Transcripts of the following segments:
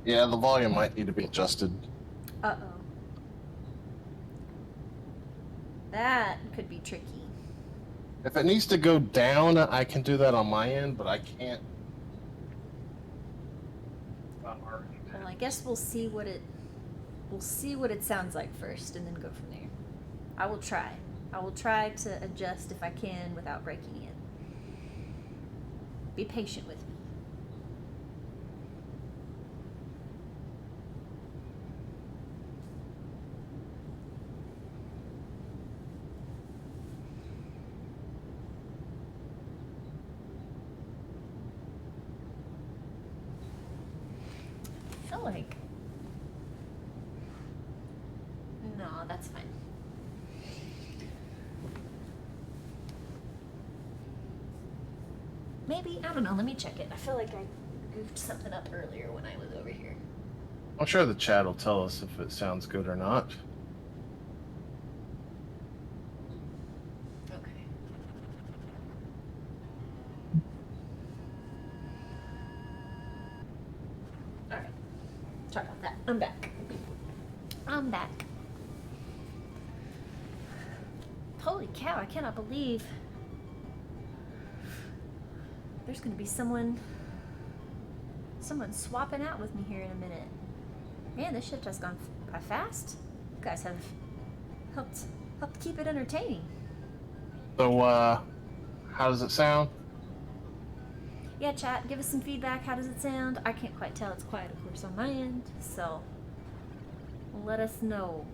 Yeah, the volume might need to be adjusted. Uh-oh. That could be tricky. If it needs to go down, I can do that on my end, but I can't. Well, I guess we'll see what it sounds like first and then go from there. I will try. I will try to adjust if I can without breaking it. Be patient with me. I feel like... No, that's fine. Maybe, I don't know, let me check it. I feel like I goofed something up earlier when I was over here. I'm sure the chat will tell us if it sounds good or not. Okay. Alright. Sorry about that. I'm back. I'm back. Holy cow, I cannot believe there's gonna be someone swapping out with me here in a minute. Man, this shift has gone by fast. You guys have helped keep it entertaining. So, how does it sound? Yeah, chat, give us some feedback. How does it sound? I can't quite tell. It's quiet, of course, on my end. So, let us know.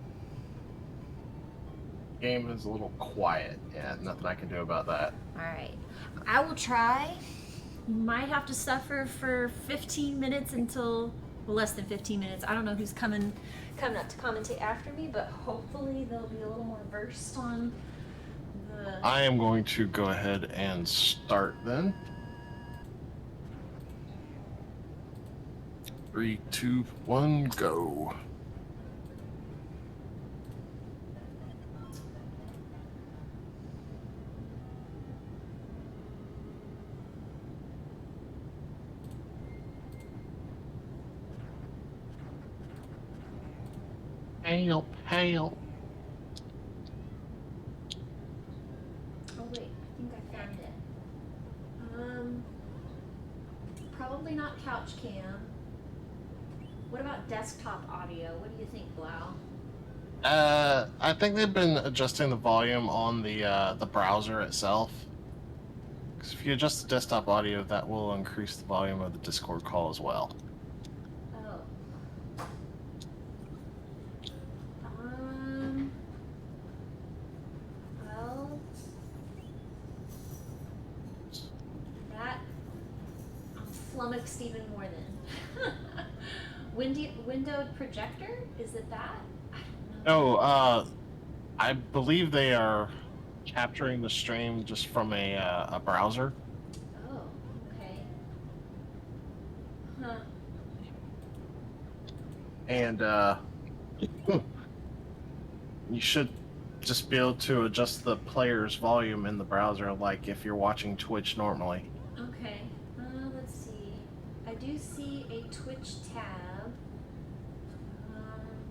Game is a little quiet. Yeah, nothing I can do about that. Alright. I will try. You might have to suffer for 15 minutes until... Well, less than 15 minutes. I don't know who's coming up to commentate after me, but hopefully they'll be a little more versed on the... I am going to go ahead and start then. 3, 2, 1, go. Help, help. Oh wait, I think I found it. Probably not couch cam. What about desktop audio? What do you think, Blau? I think they've been adjusting the volume on the browser itself. Because if you adjust the desktop audio, that will increase the volume of the Discord call as well. Oh. Well, that I'm flummoxed even more then. Windowed projector? Is it that? I don't know. No, I believe they are capturing the stream just from a browser. Oh, okay. Huh. And you should just be able to adjust the player's volume in the browser, like if you're watching Twitch normally. Okay. Let's see. I do see a Twitch tab.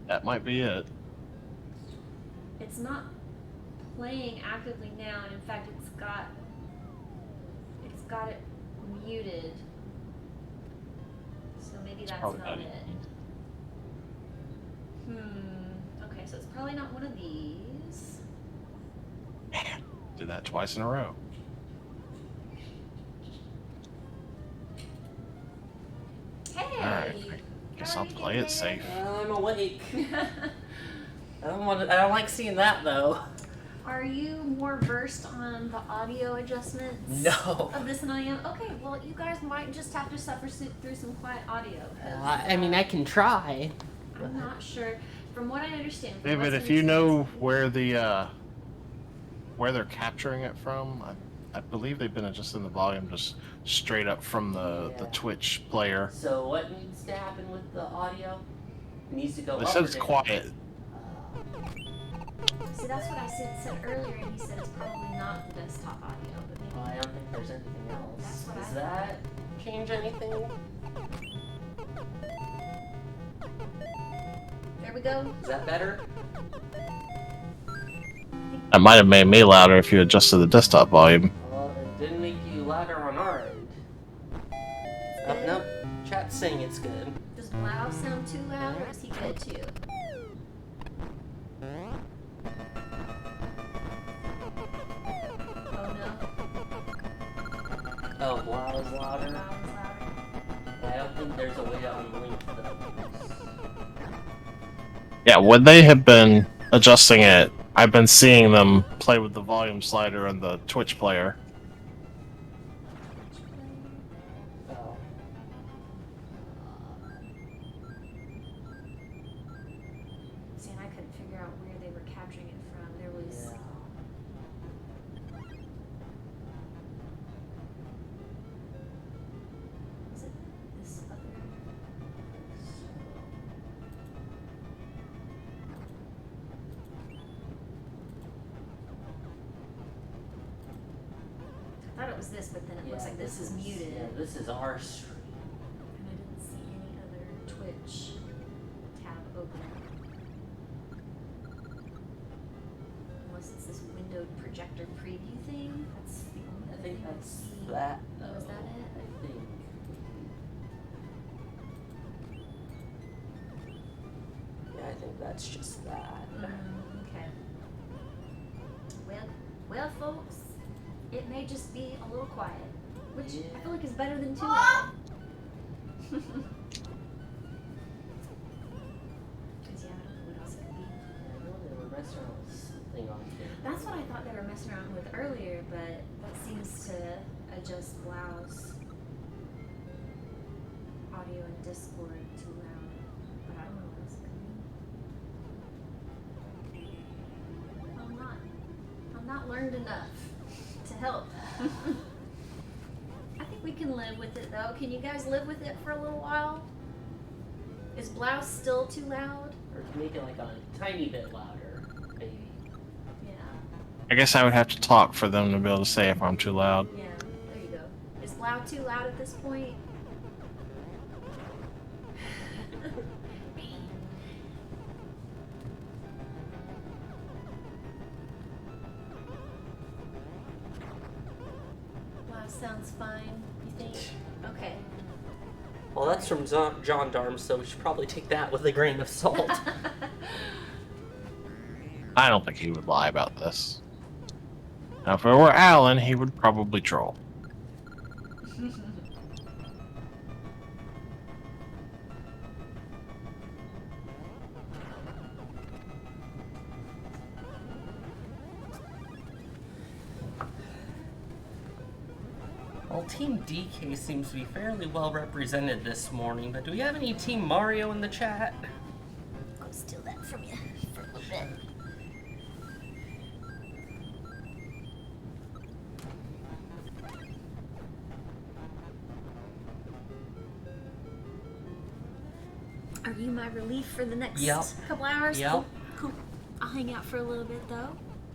That might be it. It's not playing actively now, and in fact, it's got it muted. So maybe that's not it. Okay, so it's probably not one of these. Man, did that twice in a row. Hey! Alright, guess I'll play it safe. I'm awake. I don't like seeing that though. Are you more versed on the audio adjustments No. of this than I am? Okay, well, you guys might just have to suffer through some quiet audio. I mean, I can try. I'm not sure. From what I understand, David, if you know where they're capturing it from, I believe they've been adjusting the volume just straight up from the Twitch player. So what needs to happen with the audio? It needs to go They up. said it's quiet. See, that's what I said earlier, and he said it's probably not the desktop audio, but maybe. I don't think there's anything else. That's what Does that change anything? go. Is that better? That might have made me louder if you adjusted the desktop volume. Well, it didn't make you louder on our end. Oh, Good. no. Chat's saying it's good. Does Blau sound too loud, or is he good too? Oh no. Oh, Blau is louder. Blau is louder. I don't think there's a way to unlink those. Yeah, when they have been adjusting it, I've been seeing them play with the volume slider in the Twitch player. Oh. See, and I couldn't figure out where they were capturing it from. There was. Yeah. Was it this other? I thought it was this, but then it looks like this is muted. Yeah, this is our stream. And I didn't see any other Twitch tab open. Unless it's this windowed projector preview thing. That's the only I other think thing that's see. that. Oh, is that it? I think. Yeah, I think that's just that. Okay. Well, folks, it may just be a little quiet, which I feel like is better than too loud. Because yeah, I don't know what else it could be. I know they were messing around with something on here. That's what I thought they were messing around with earlier, but that seems to adjust Blau's audio and Discord too loud. But I don't know what else it could be. I'm not learned enough to help. I think we can live with it though. Can you guys live with it for a little while? Is Blau still too loud? Or make it like a tiny bit louder, maybe. Yeah. I guess I would have to talk for them to be able to say if I'm too loud. Yeah, there you go. Is Blau too loud at this point? Blau sounds fine, you think? Okay. Well, that's from John Darm, so we should probably take that with a grain of salt. I don't think he would lie about this. Now, if it were Alan, he would probably troll. Well, Team DK seems to be fairly well represented this morning, but do we have any Team Mario in the chat? I'll steal that from you for a little bit. Are you my relief for the next Yep. couple hours? Yep. Cool. Cool. I'll hang out for a little bit though.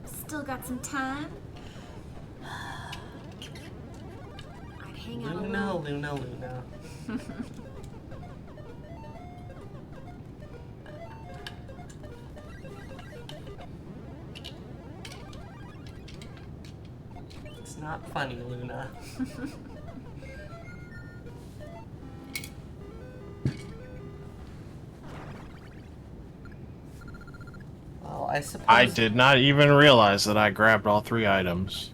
Still got some time. I'd hang out a Luna, little. Luna, Luna. It's not funny, Luna. Well, I suppose. I did not even realize that I grabbed all 3 items.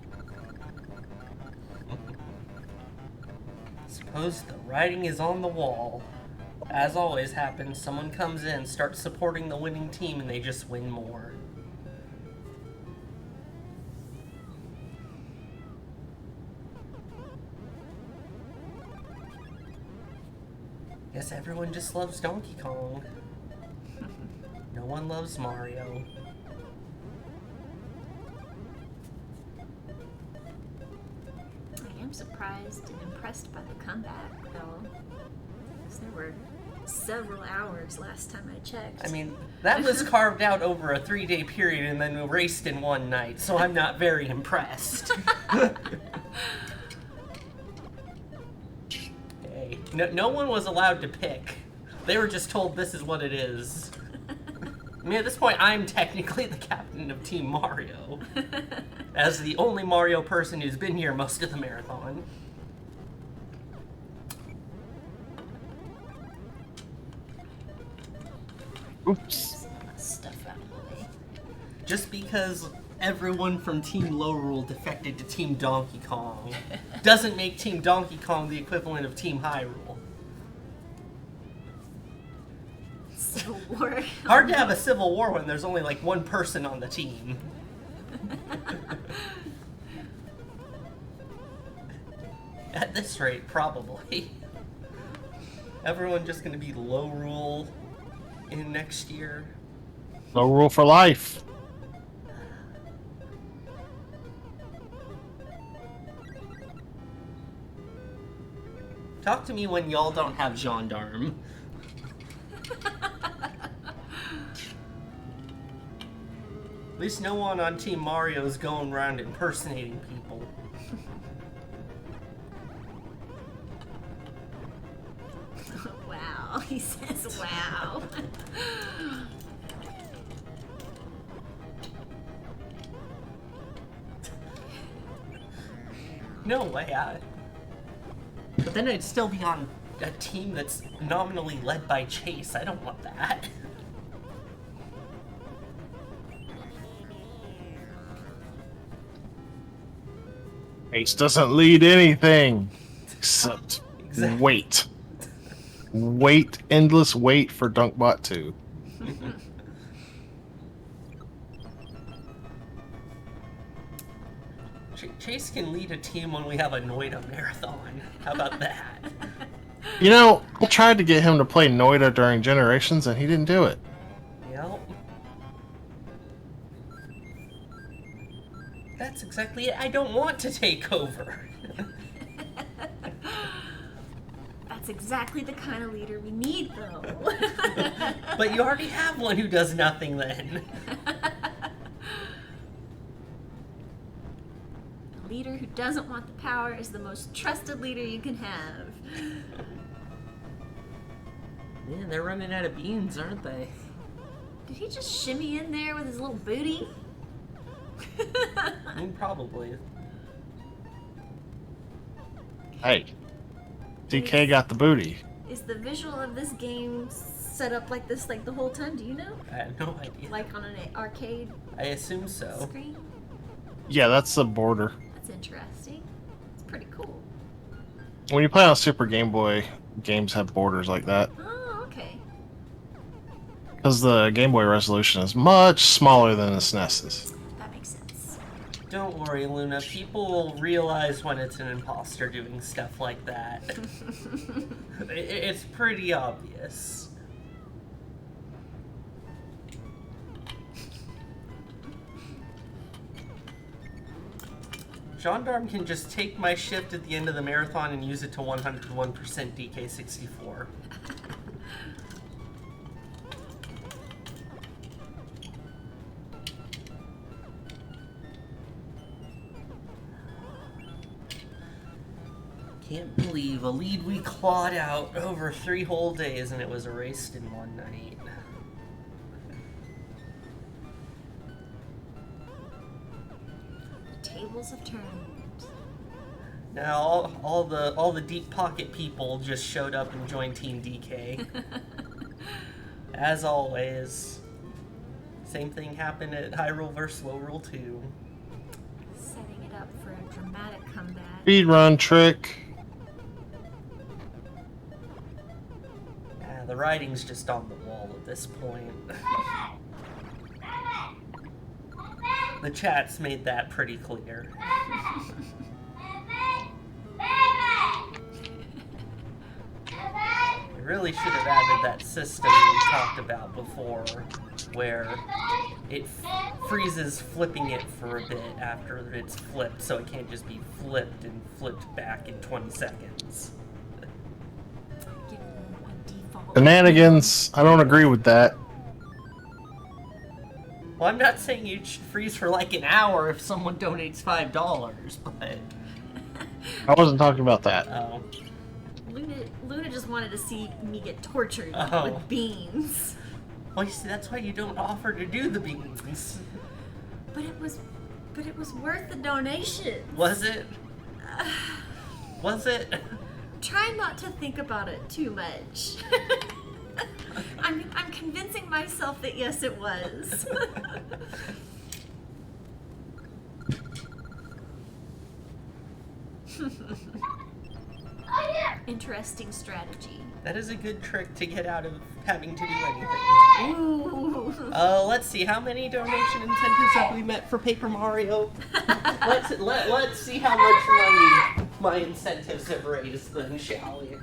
Suppose the writing is on the wall. As always happens, someone comes in, starts supporting the winning team, and they just win more. Guess everyone just loves Donkey Kong. No one loves Mario. I am surprised and impressed by the comeback, though. Because there were several hours last time I checked. I mean, that was carved out over a 3-day period and then erased in one night, so I'm not very impressed. Hey, no one was allowed to pick. They were just told this is what it is. I mean, at this point, I'm technically the captain of Team Mario, as the only Mario person who's been here most of the marathon. Oops. Stuff out of the way. Just because everyone from Team Low Rule defected to Team Donkey Kong doesn't make Team Donkey Kong the equivalent of Team High Rule. Civil War. Hard to have a civil war when there's only like one person on the team. At this rate, probably. Everyone just gonna be Low Rule in next year. No rule for life. Talk to me when y'all don't have gendarme. At least no one on Team Mario is going around impersonating people. Wow, he says wow. No way, But then I'd still be on a team that's nominally led by Chase. I don't want that. Ace doesn't lead anything except Exactly. wait. Wait, endless wait for Dunkbot 2. Chase can lead a team when we have a Noida marathon. How about that? You know, I tried to get him to play Noida during Generations, and he didn't do it. Yep. That's exactly it. I don't want to take over. That's exactly the kind of leader we need, though. But you already have one who does nothing then. A leader who doesn't want the power is the most trusted leader you can have. Yeah, they're running out of beans, aren't they? Did he just shimmy in there with his little booty? I mean, probably. Hey, DK got the booty. Is the visual of this game set up like this like the whole time? Do you know? I have no idea. Like on an arcade I assume so. screen? Yeah, that's the border. That's interesting. It's pretty cool. When you play on Super Game Boy, games have borders like that. Oh, okay. Because the Game Boy resolution is much smaller than the SNES's. That makes sense. Don't worry, Luna. People will realize when it's an imposter doing stuff like that. It's pretty obvious. Gendarme can just take my shift at the end of the marathon and use it to 101% DK64. Can't believe a lead we clawed out over 3 whole days and it was erased in one night. The tables have turned. Now all the deep pocket people just showed up and joined Team DK. As always. Same thing happened at High Rule vs. Low Rule 2. Setting it up for a dramatic comeback. Speed run trick. The writing's just on the wall at this point. The chat's made that pretty clear. We really should have added that system we talked about before, where it freezes flipping it for a bit after it's flipped, so it can't just be flipped and flipped back in 20 seconds. Give it a default. Shenanigans. I don't agree with that. Well, I'm not saying you should freeze for like an hour if someone donates $5, but... I wasn't talking about that. Oh. Luna just wanted to see me get tortured Oh. with beans. Well, you see, that's why you don't offer to do the beans. But it was worth the donation. Was it? Was it? Try not to think about it too much. I'm convincing myself that yes, it was. Interesting strategy. That is a good trick to get out of having to do anything. Ooh. Let's see, how many donation incentives have we met for Paper Mario? Let's see how much money my incentives have raised then, shall we?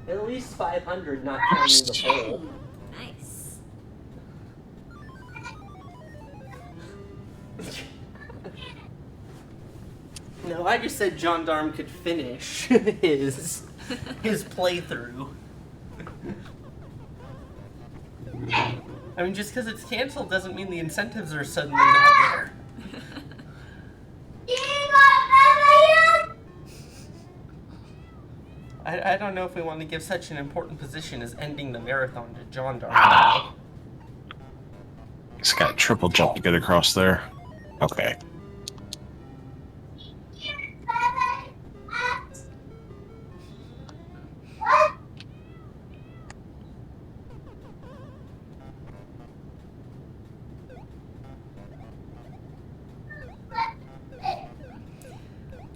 At least 500, not counting the poll. Nice. No, I just said Gendarme could finish his playthrough. I mean, just because it's canceled doesn't mean the incentives are suddenly not there. I don't know if we want to give such an important position as ending the marathon to Gendarme. Ah. He's got a triple jump to get across there. Okay.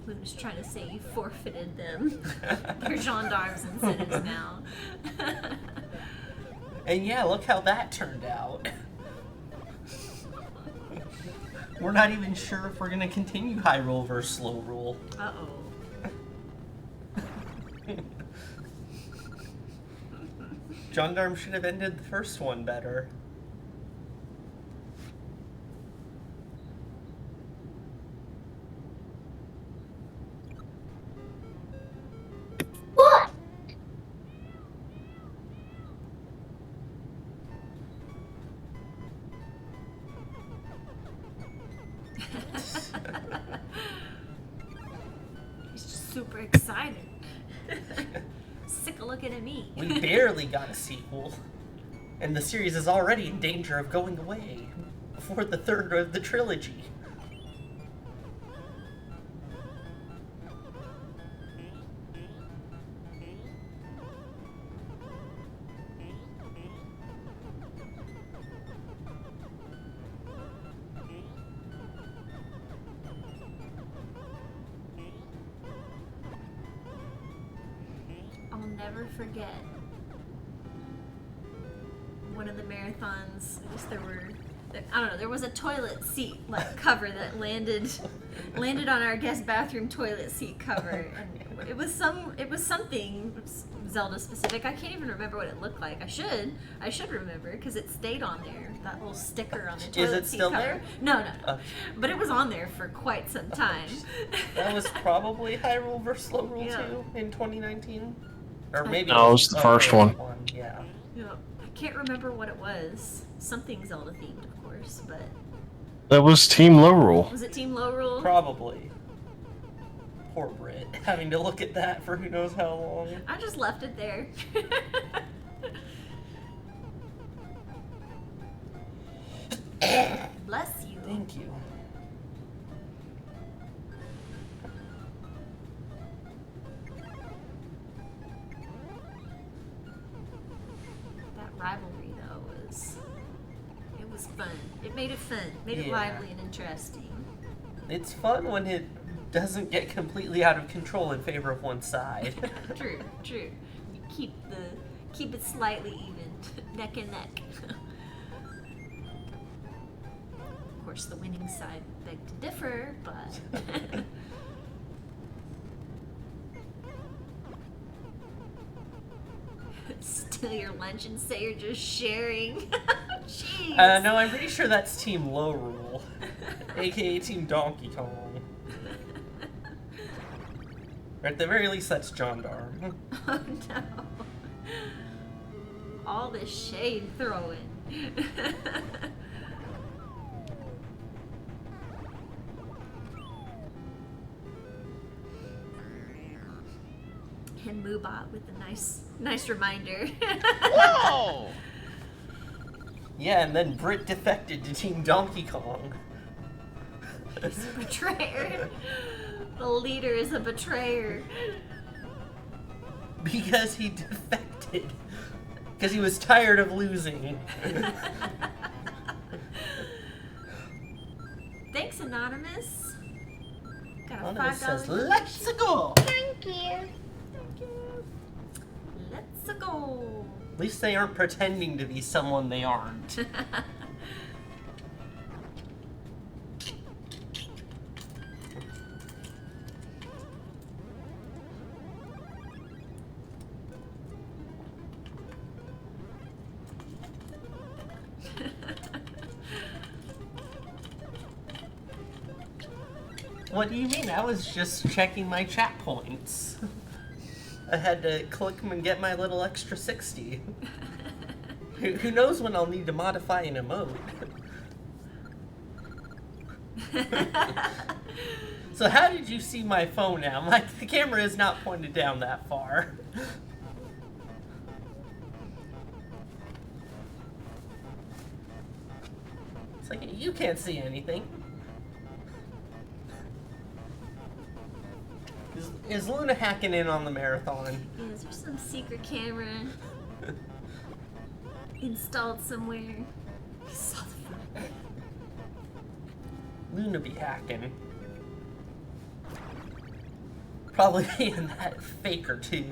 Luna's trying to say you forfeited them. Your gendarmes incentives now. And yeah, look how that turned out. We're not even sure if we're going to continue high roll versus slow roll. Uh-oh. Gendarme should have ended the first one better. He's just super excited. Sick of looking at me. We barely got a sequel, and the series is already in danger of going away before the third of the trilogy. I'll never forget one of the marathons. I guess I don't know, there was a toilet seat like cover that landed on our guest bathroom toilet seat cover, and it was something Zelda specific. I can't even remember what it looked like. I should remember because it stayed on there. That little sticker on the toilet Is it seat still cover. there? No. But it was on there for quite some time. That was probably High Roll vs. Slow Roll Yeah. 2 in 2019. Or maybe No, it was the first one. Yeah. Yeah. I can't remember what it was. Something Zelda themed, of course, but That was Team Low Rule. was it Team Low Rule? Probably. Poor Brit, having to look at that for who knows how long. I just left it there. Bless you. Thank you. That rivalry though was fun. It made it fun. Made it Yeah. lively and interesting. It's fun when it doesn't get completely out of control in favor of one side. True. You keep it slightly even, neck and neck. Of course, the winning side begged to differ, but steal your lunch and say you're just sharing. Jeez. No, I'm pretty sure that's Team Low Rule, aka Team Donkey Kong. Or at the very least, that's Gendarme. Oh no. all this shade throwing. And Moobot with a nice reminder. Whoa! Yeah, and then Brit defected to Team Donkey Kong. He's a betrayer. The leader is a betrayer. Because he defected. Because he was tired of losing. Thanks, Anonymous. Got a Anonymous $5 says, donation. let's go! Thank you. Thank you. Let's go. At least they aren't pretending to be someone they aren't. What do you mean? I was just checking my chat points. I had to click them and get my little extra 60. Who knows when I'll need to modify an emote? So how did you see my phone now? The camera is not pointed down that far. It's like, you can't see anything. Is Luna hacking in on the marathon? Yeah, is there some secret camera installed somewhere? You saw the front. Luna be hacking. Probably being that faker too.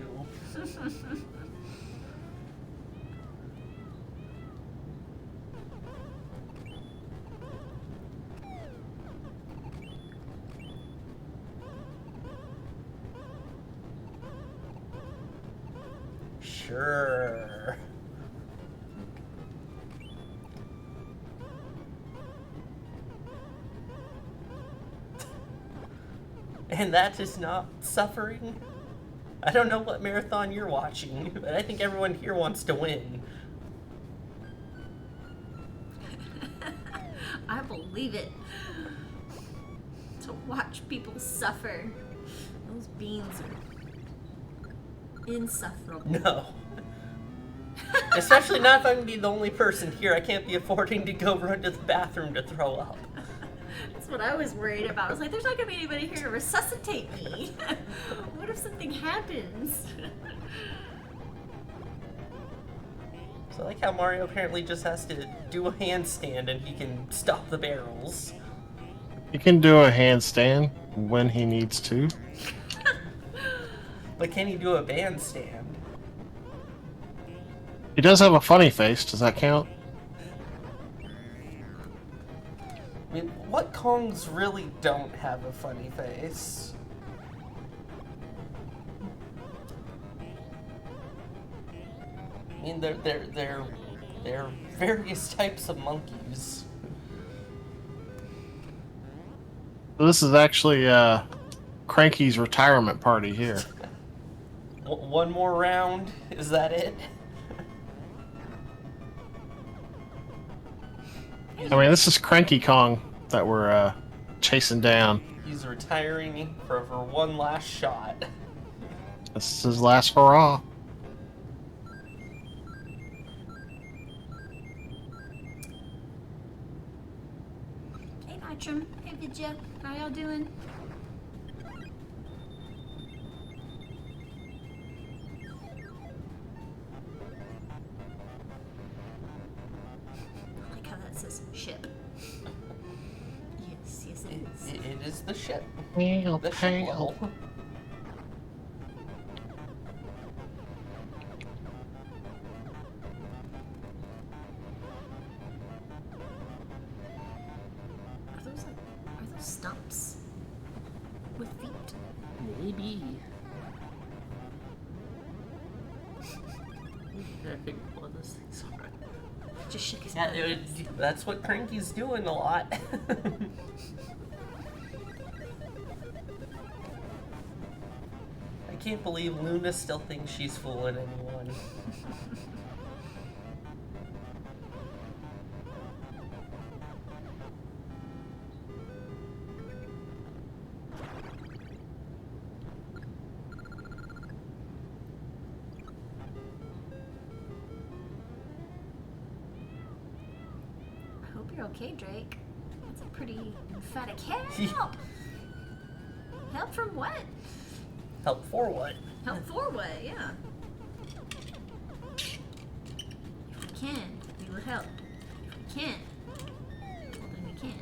Sure. And that is not suffering? I don't know what marathon you're watching, but I think everyone here wants to win. I believe it. To watch people suffer. Those beans are insufferable. No. Especially not if I'm going to be the only person here. I can't be affording to go run to the bathroom to throw up. That's what I was worried about. I was like, there's not going to be anybody here to resuscitate me. What if something happens? So I like how Mario apparently just has to do a handstand and he can stop the barrels. He can do a handstand when he needs to. But can he do a bandstand? He does have a funny face. Does that count? I mean, what Kongs really don't have a funny face? I mean, they're various types of monkeys. So this is actually Cranky's retirement party here. One more round? Is that it? I mean, this is Cranky Kong that we're chasing down. He's retiring for one last shot. This is his last hurrah. Hey, Nitram. Hey, Vidya. How y'all doing? I like how that says ship. Yes, yes, it is. It is the ship. Well, The ship level. Are those stumps with feet? Maybe. I think one of those things are. Just shook his Yeah, head. that's what Cranky's doing a lot. I can't believe Luna still thinks she's fooling anyone. you're okay, Drake. That's a pretty emphatic help. Help from what? Help for what? Help for what? Yeah. If we can, we will help. If we can't, well then we can't.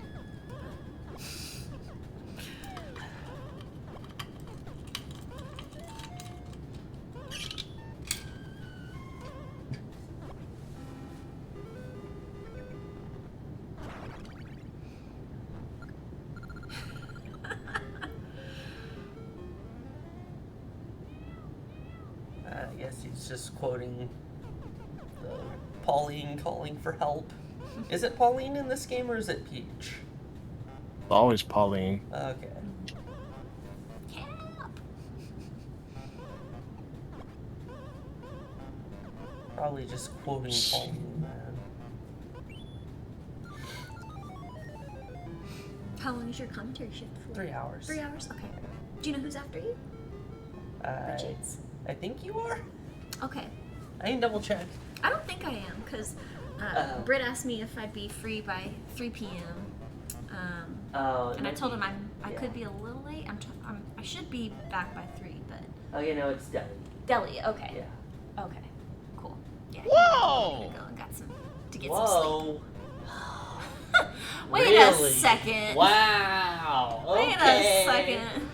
I guess he's just quoting Pauline calling for help. Is it Pauline in this game or is it Peach? Always Pauline. Okay. Help! Probably just quoting Pauline, man. How long is your commentary shift for? 3 hours. 3 hours? Okay. Do you know who's after you? By chance? I think you are? Okay. I can double check. I don't think I am, because Britt asked me if I'd be free by 3 p.m. And I told him I could be a little late. I should be back by 3, but... Oh, you know, it's Deli. Deli, okay. Yeah. Okay, cool. Yeah, Whoa! I'm gonna go and got some, to get Whoa. some sleep. Wait a Really? second. Wow. Wait Okay. a second.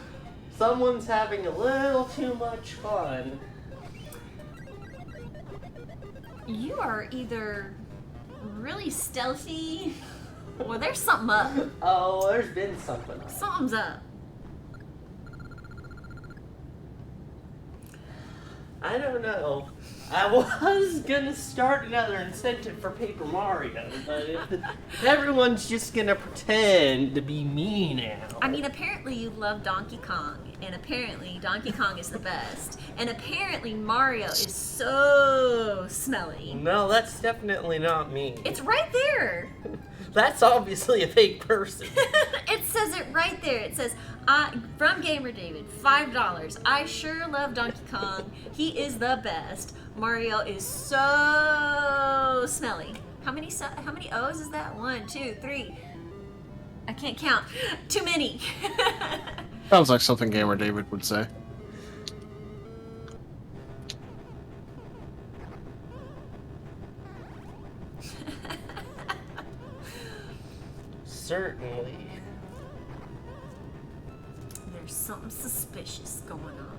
Someone's having a little too much fun. You are either really stealthy, or there's something up. Oh, there's been something else. Something's up. I don't know. I was gonna start another incentive for Paper Mario, but if everyone's just gonna pretend to be me now. I mean, apparently you love Donkey Kong, and apparently Donkey Kong is the best, and apparently Mario is so smelly. No, that's definitely not me. It's right there. That's obviously a fake person. It says it right there. It says, from Gamer David, $5. I sure love Donkey Kong. He is the best. Mario is so smelly. How many O's is that? 1, 2, 3. I can't count. Too many. Sounds like something Gamer David would say. Certainly. There's something suspicious going on.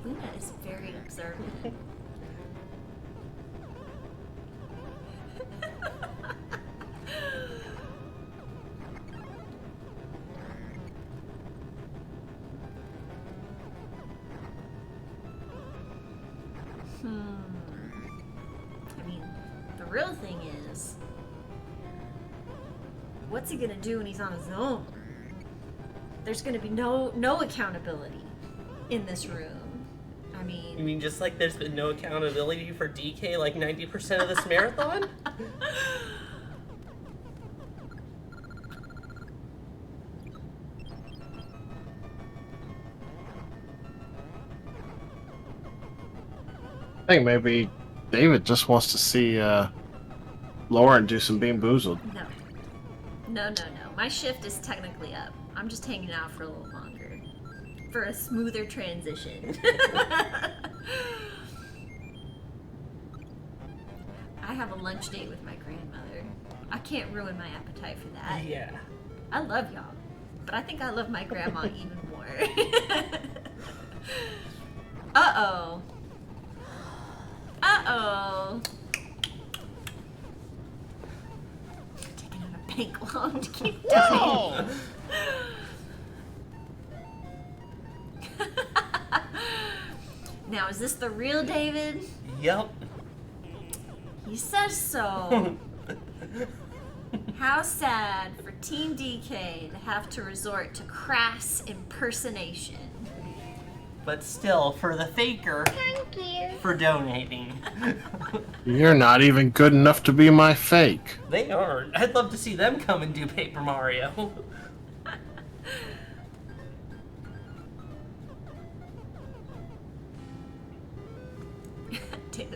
Luna is very observant. I mean, the real thing is, what's he gonna do when he's on his own? There's gonna be no accountability in this room. I mean... You mean just like there's been no accountability for DK like 90% of this marathon? I think maybe David just wants to see Lauren do some Bean Boozled. No. My shift is technically up. I'm just hanging out for a little longer. For a smoother transition. I have a lunch date with my grandmother. I can't ruin my appetite for that. Yeah. I love y'all, but I think I love my grandma even more. Uh-oh. Uh-oh. Taking out a bank loan to keep dying. Now, is this the real David? Yup. He says so. How sad for Team DK to have to resort to crass impersonation. But still, for the faker, Thank you. for donating. You're not even good enough to be my fake. They aren't. I'd love to see them come and do Paper Mario.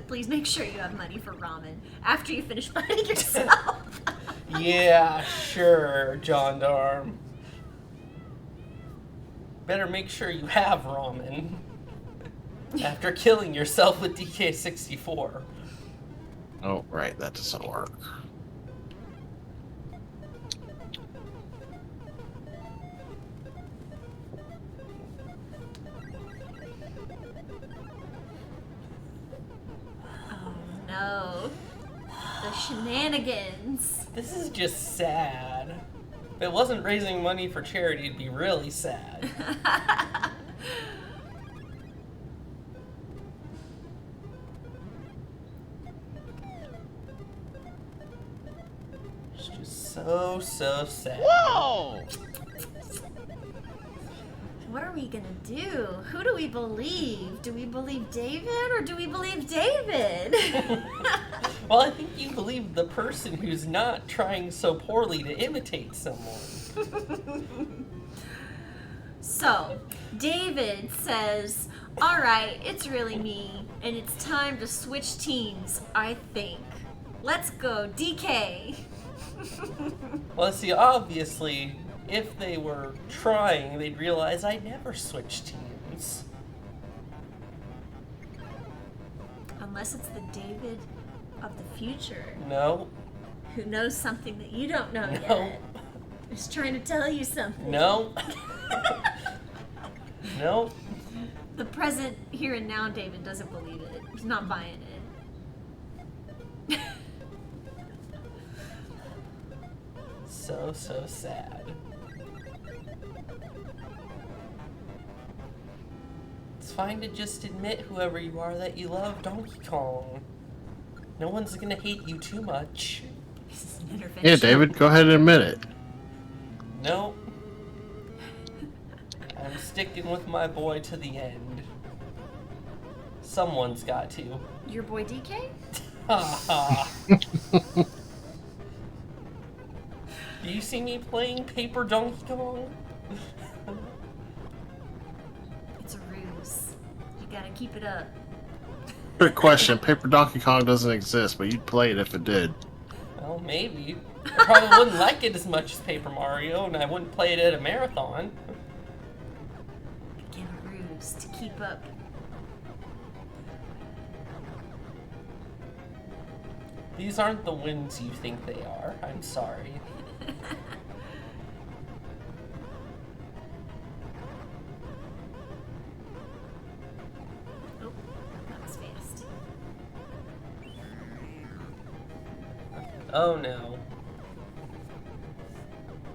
please make sure you have money for ramen after you finish fighting yourself. Yeah, sure, Gendarme. Better make sure you have ramen after killing yourself with DK64. Oh, right, that doesn't work. Oh no. The shenanigans. This is just sad. If it wasn't raising money for charity, it'd be really sad. It's just so sad. Whoa! What are we gonna do? Who do we believe? Do we believe David or do we believe David? Well, I think you believe the person who's not trying so poorly to imitate someone. So, David says, alright, it's really me, and it's time to switch teams, I think. Let's go, DK. Well, see, obviously, if they were trying, they'd realize I never switch teams. Unless it's the David of the future No, who knows something that you don't know no, yet. Is trying to tell you something. no, no. The present here and now David doesn't believe it. He's not buying it. So sad. It's fine to just admit, whoever you are, that you love Donkey Kong. No one's gonna hate you too much. This is an intervention. Yeah, David, go ahead and admit it. No. I'm sticking with my boy to the end. Someone's got to. Your boy DK? Ha ha. Do you see me playing Paper Donkey Kong? It's a ruse. You gotta keep it up. Good question. Paper Donkey Kong doesn't exist, but you'd play it if it did. Well, maybe. I probably wouldn't like it as much as Paper Mario, and I wouldn't play it at a marathon. Again, a ruse to keep up. These aren't the wins you think they are. I'm sorry. Oh, that was fast. Oh no.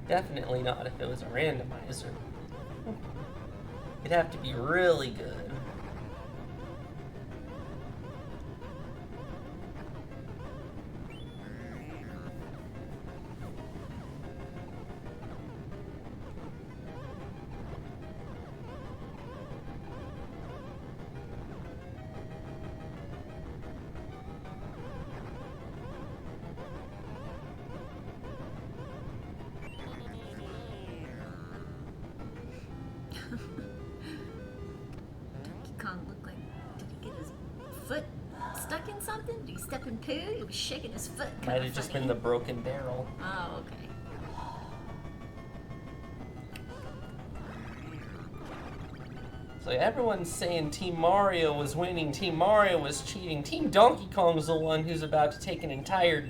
Definitely not if it was a randomizer. It'd have to be really good. Donkey Kong looked like, did he get his foot stuck in something? Did he step in poo? He was shaking his foot. Might have just been the broken barrel. Oh, okay. So everyone's saying Team Mario was winning, Team Mario was cheating. Team Donkey Kong's the one who's about to take an entire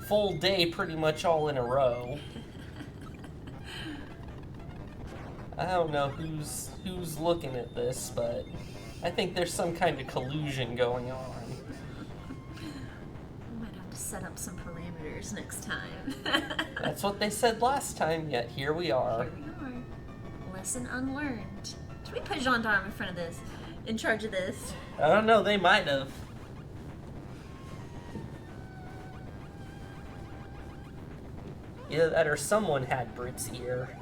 full day pretty much all in a row. I don't know who's looking at this, but I think there's some kind of collusion going on. We might have to set up some parameters next time. That's what they said last time, yet here we are. Here we are. Lesson unlearned. Should we put Gendarme in front of this? In charge of this? I don't know, they might have. Either that or someone had Brit's ear.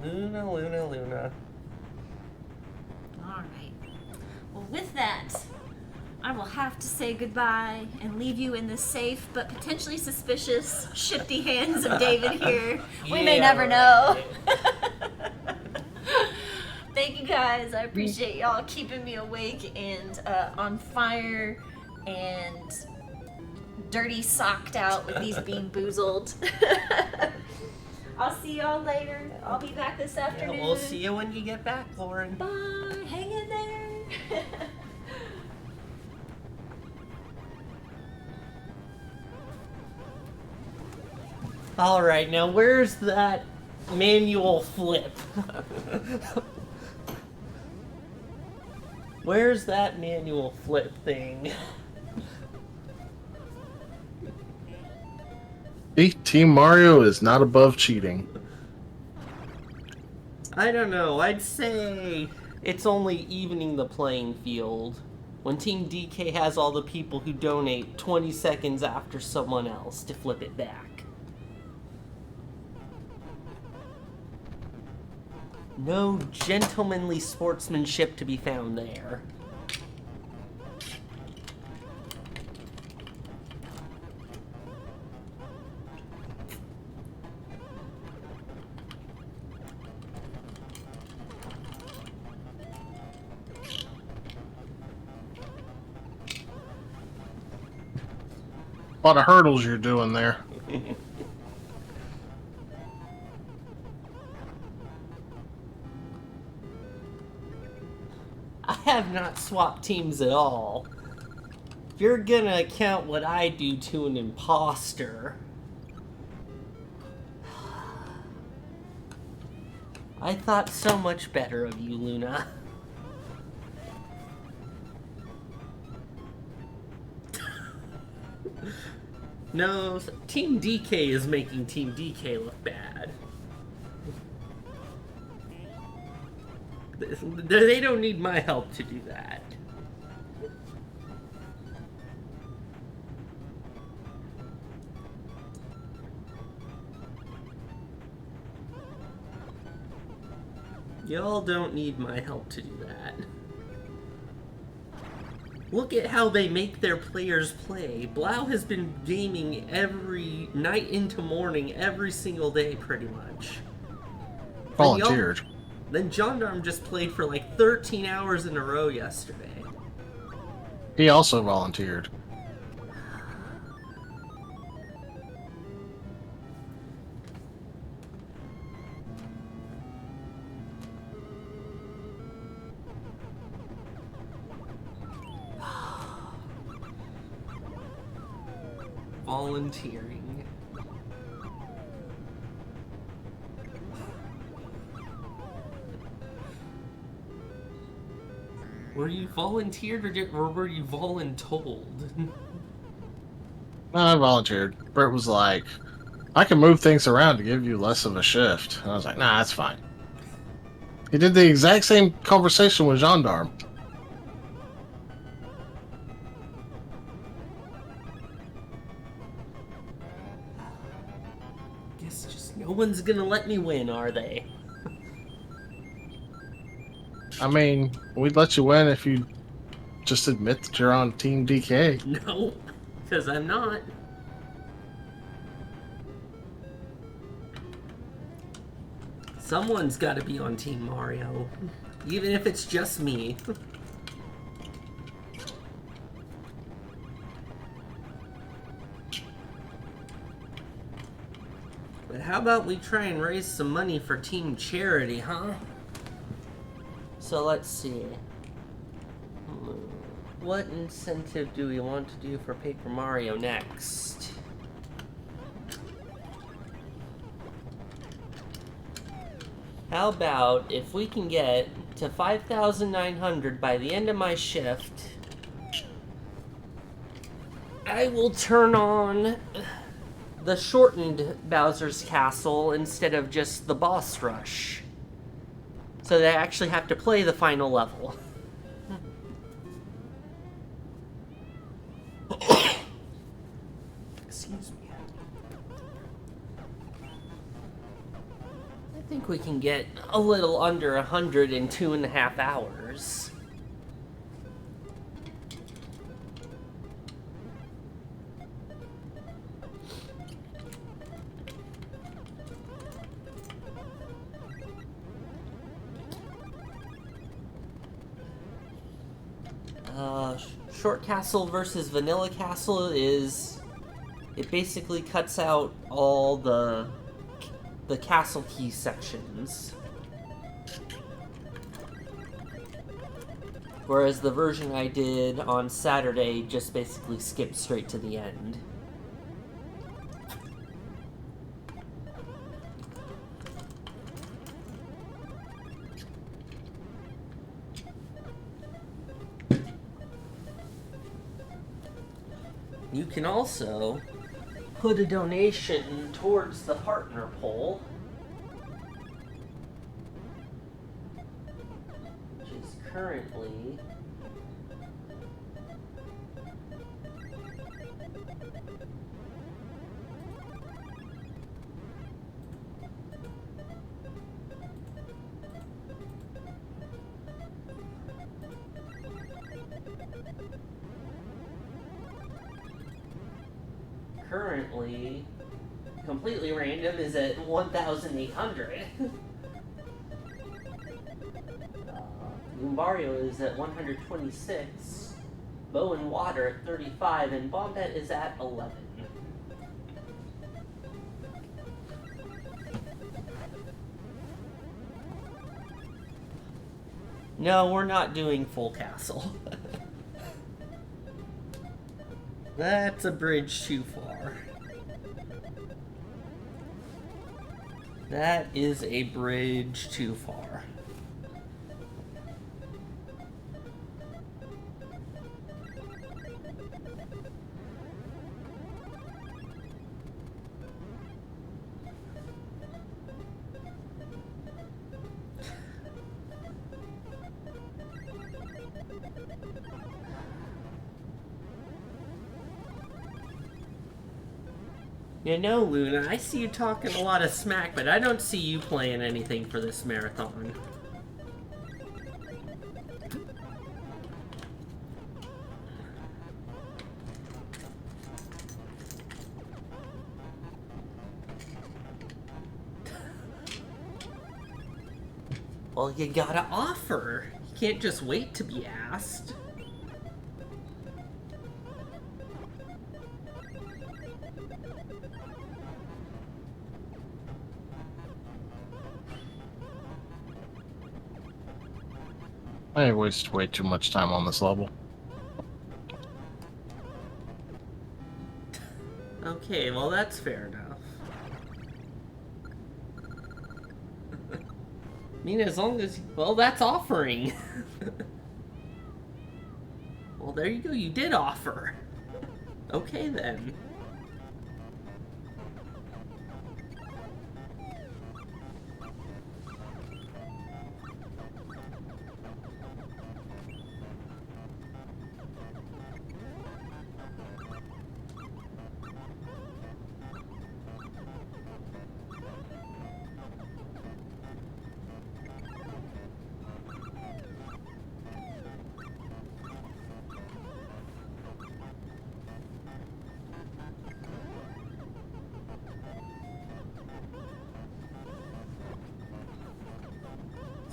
Luna, Luna, Luna. Alright. Well, with that, I will have to say goodbye and leave you in the safe but potentially suspicious, shifty hands of David here. We may Yeah, never know. right. guys. I appreciate y'all keeping me awake and on fire and dirty socked out with these Bean Boozled. I'll see y'all later. I'll be back this afternoon. Yeah, we'll see you when you get back, Lauren. Bye. Hang in there. Alright, now where's that manual flip? Where's that manual flip thing? See, Team Mario is not above cheating. I don't know, I'd say it's only evening the playing field when Team DK has all the people who donate 20 seconds after someone else to flip it back. No gentlemanly sportsmanship to be found there. A lot of hurdles you're doing there. I have not swapped teams at all. If you're gonna count what I do to an imposter, I thought so much better of you, Luna. No, Team DK is making Team DK look bad. They don't need my help to do that. Y'all don't need my help to do that. Look at how they make their players play. Blau has been gaming every night into morning, every single day, pretty much. Volunteered. Then Gendarme just played for like 13 hours in a row yesterday. He also volunteered. Volunteering. Were you volunteered or were you voluntold? No, I volunteered. Bert was like, I can move things around to give you less of a shift. And I was like, nah, that's fine. He did the exact same conversation with Gendarme. Guess just no one's gonna let me win, are they? I mean, we'd let you win if you just admit that you're on Team DK. No, because I'm not. Someone's got to be on Team Mario, even if it's just me. But how about we try and raise some money for Team Charity, huh? So let's see. What incentive do we want to do for Paper Mario next? How about if we can get to 5,900 by the end of my shift, I will turn on the shortened Bowser's Castle instead of just the boss rush. So they actually have to play the final level. Excuse me. I think we can get a little under 100 in 2.5 hours. Short castle versus vanilla castle is... It basically cuts out all the castle key sections. Whereas the version I did on Saturday just basically skipped straight to the end. You can also put a donation towards the partner poll, which is currently completely random is at 1,800. Blaumagier is at 126. Bow and Water at 35, and Bombette is at 11. No, we're not doing full castle. That's a bridge too far. That is a bridge too far. You know, Luna, I see you talking a lot of smack, but I don't see you playing anything for this marathon. Well, you gotta offer. You can't just wait to be asked. I waste way too much time on this level. Okay, well that's fair enough. I mean, as long as... Well, that's offering. Well, there you go, you did offer. Okay, then.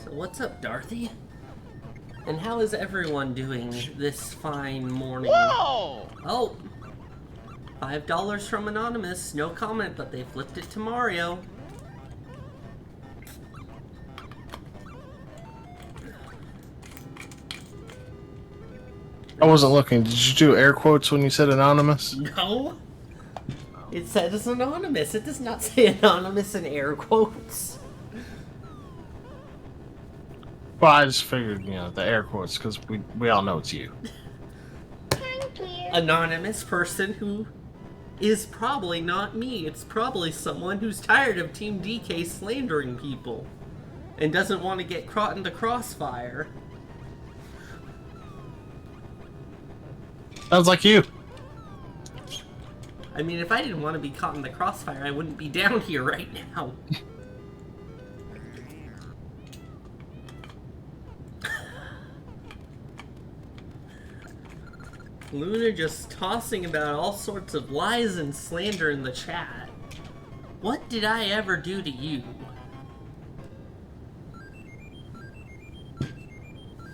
So what's up, Dorothy? And how is everyone doing this fine morning? Whoa! Oh! $5 from Anonymous. No comment, but they flipped it to Mario. I wasn't looking. Did you do air quotes when you said anonymous? No! It says Anonymous. It does not say Anonymous in air quotes. Well, I just figured, you know, the air quotes, because we all know it's you. Thank you. Anonymous person who is probably not me. It's probably someone who's tired of Team DK slandering people and doesn't want to get caught in the crossfire. Sounds like you. I mean, if I didn't want to be caught in the crossfire, I wouldn't be down here right now. Luna just tossing about all sorts of lies and slander in the chat. What did I ever do to you?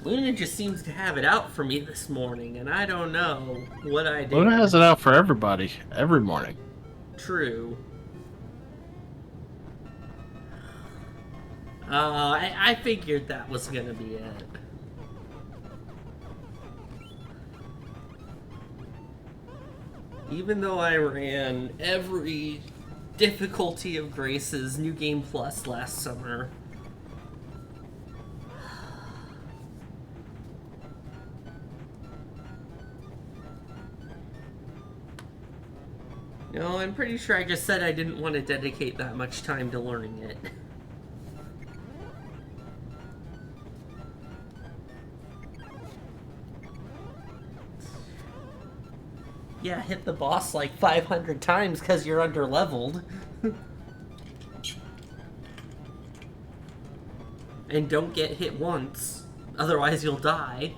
Luna just seems to have it out for me this morning, and I don't know what I did. Luna has it out for everybody every morning. True. I figured that was gonna be it. Even though I ran every difficulty of Grace's New Game Plus last summer, no, I'm pretty sure I just said I didn't want to dedicate that much time to learning it. Yeah, hit the boss like 500 times because you're under-leveled. And don't get hit once, otherwise you'll die.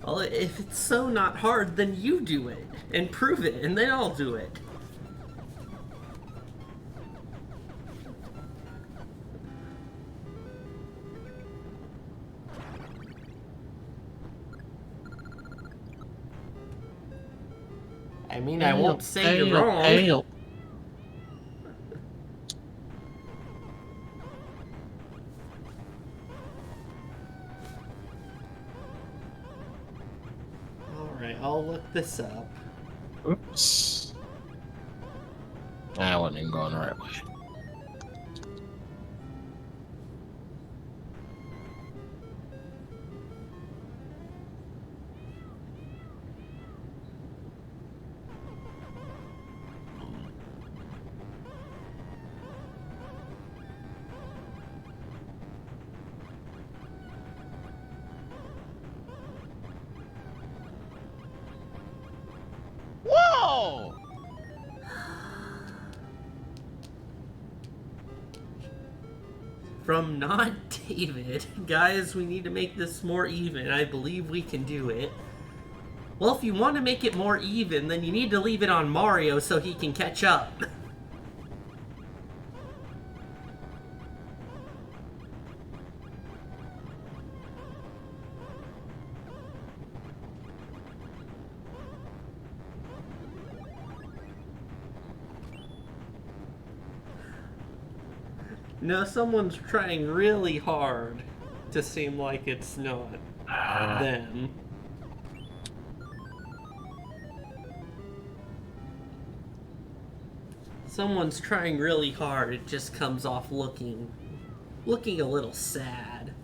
Well, if it's so not hard, then you do it, and prove it, and then I'll do it. I mean, I won't say you're wrong. Alright, I'll look this up. Oops. I wasn't even going the right way. Whoa! From Not David. Guys, we need to make this more even. I believe we can do it. Well, if you want to make it more even, then you need to leave it on Mario so he can catch up. No, someone's trying really hard to seem like it's not them. Someone's trying really hard, it just comes off looking a little sad.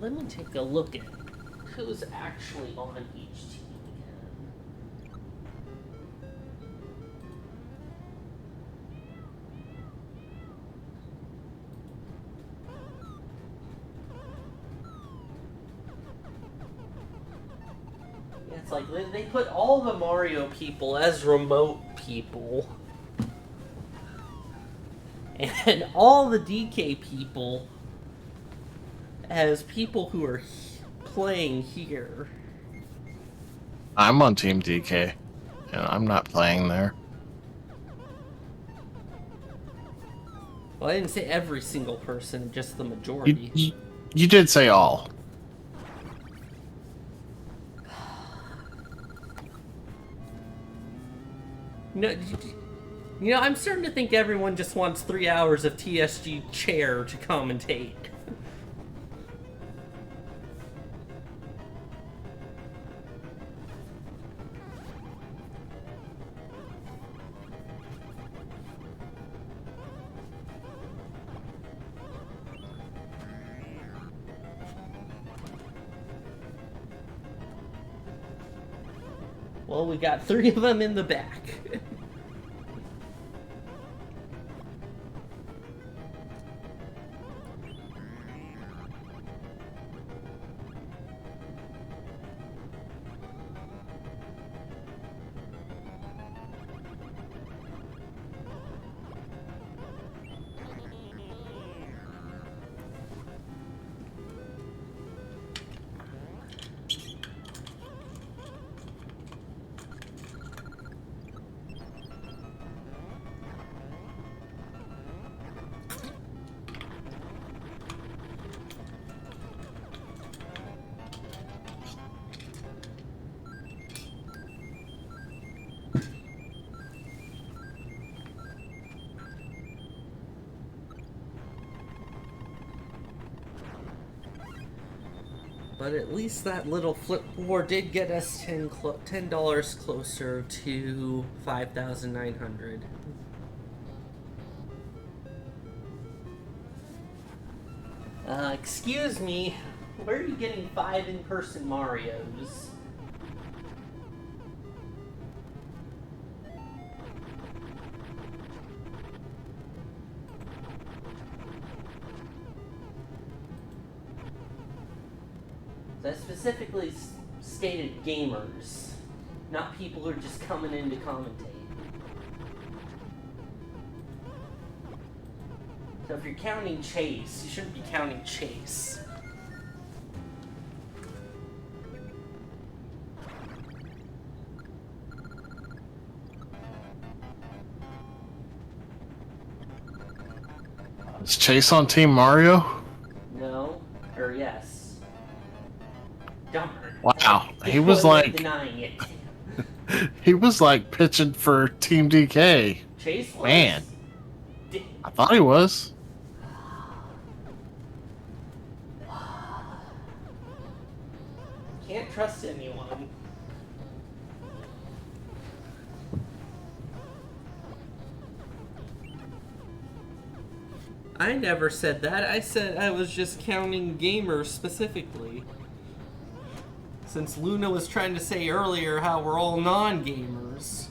Let me take a look at who's actually on each team again. Yeah, it's like they put all the Mario people as remote people. And all the DK people as people who are playing here. I'm on Team DK, and I'm not playing there. Well, I didn't say every single person, just the majority. You did say all. No, you know, I'm starting to think everyone just wants 3 hours of TSG chair to commentate. Well, we got 3 of them in the back. But at least that little flip war did get us $10 closer to 5,900. Excuse me, where are you getting 5 in-person Marios? I specifically stated gamers, not people who are just coming in to commentate. So if you're counting Chase, you shouldn't be counting Chase. Is Chase on Team Mario? No, or yes. Darn. Wow, he was like denying it. he was like pitching for Team DK. Chase was. Man, I thought he was. Can't trust anyone. I never said that. I said I was just counting gamers specifically. Since Luna was trying to say earlier how we're all non-gamers.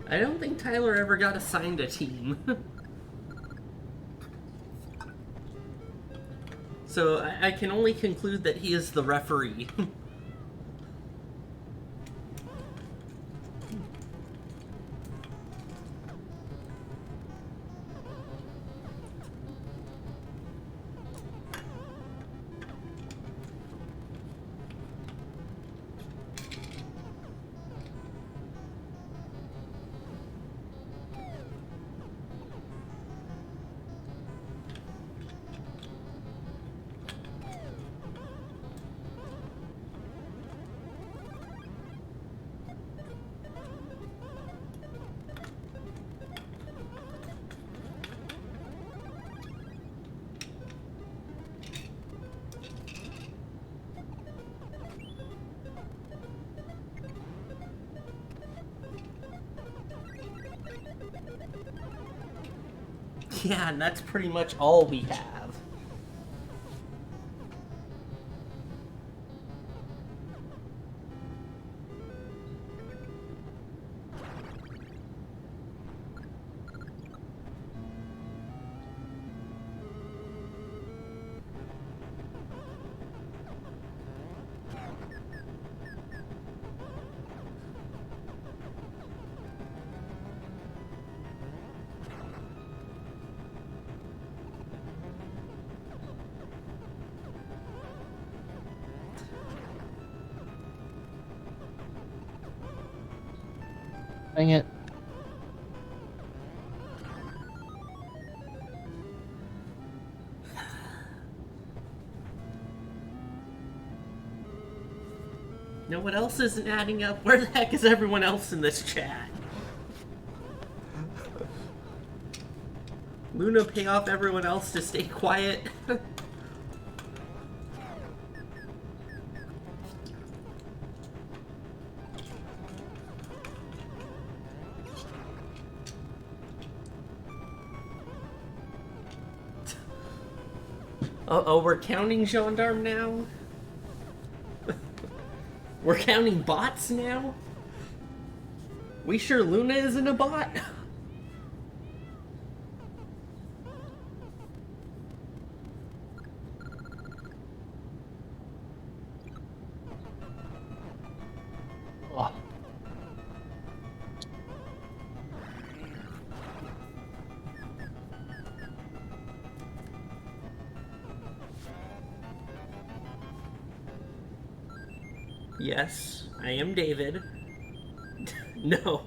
I don't think Tyler ever got assigned a team. So I can only conclude that he is the referee. Yeah, and that's pretty much all we have. Dang it. You know what else isn't adding up? Where the heck is everyone else in this chat? Luna, pay off everyone else to stay quiet. Oh, we're counting gendarme now? We're counting bots now? We sure Luna isn't a bot? Oh. Yes, I am David. No.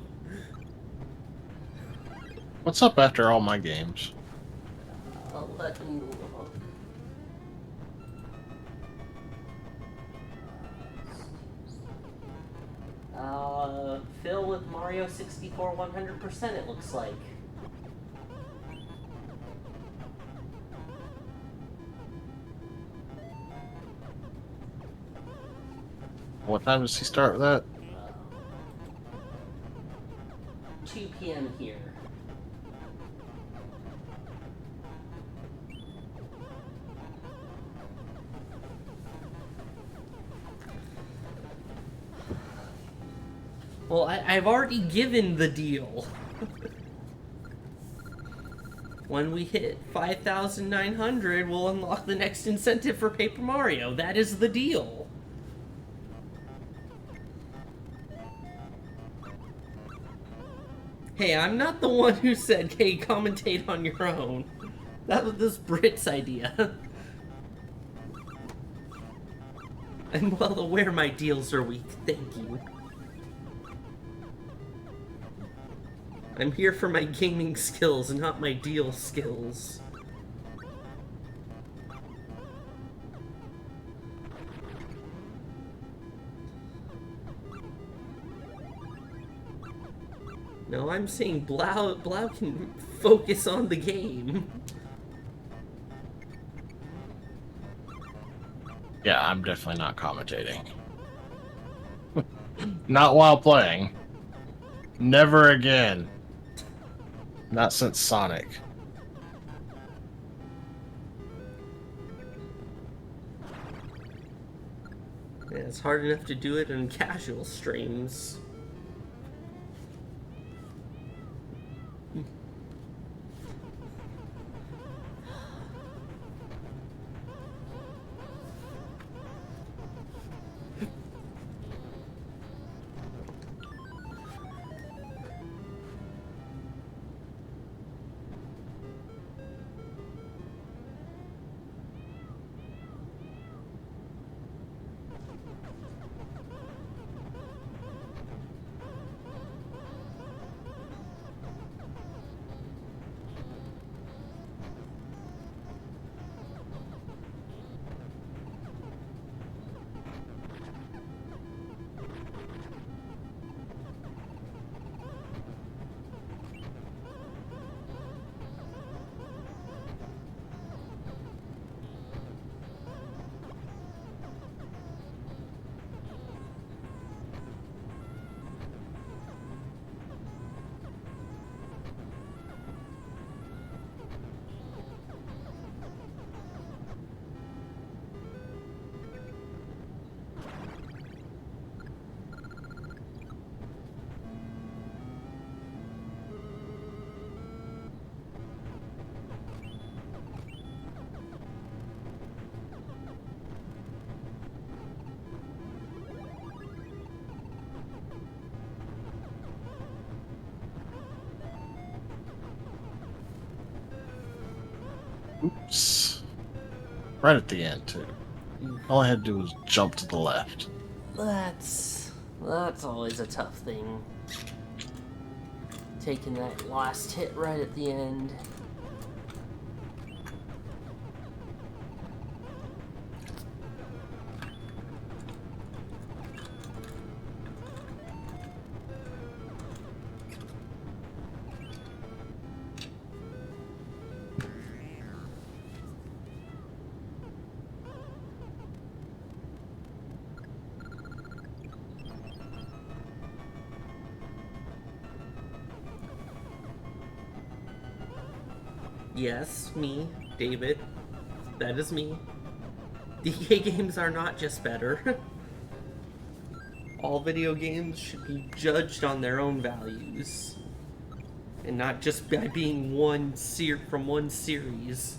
What's up after all my games? I'll let me look. Phil with Mario 64 100%, it looks like. What time does he start with that? 2 p.m. here. Well, I've already given the deal. When we hit 5,900, we'll unlock the next incentive for Paper Mario. That is the deal. Hey, I'm not the one who said, hey, commentate on your own. That was this Brit's idea. I'm well aware my deals are weak, thank you. I'm here for my gaming skills, not my deal skills. No, I'm saying Blau can focus on the game. Yeah, I'm definitely not commentating. Not while playing. Never again. Not since Sonic. Yeah, it's hard enough to do it in casual streams. Oops. Right at the end, too. All I had to do was jump to the left. That's always a tough thing. Taking that last hit right at the end. Yes, me, David. That is me. DK games are not just better. All video games should be judged on their own values. And not just by being from one series.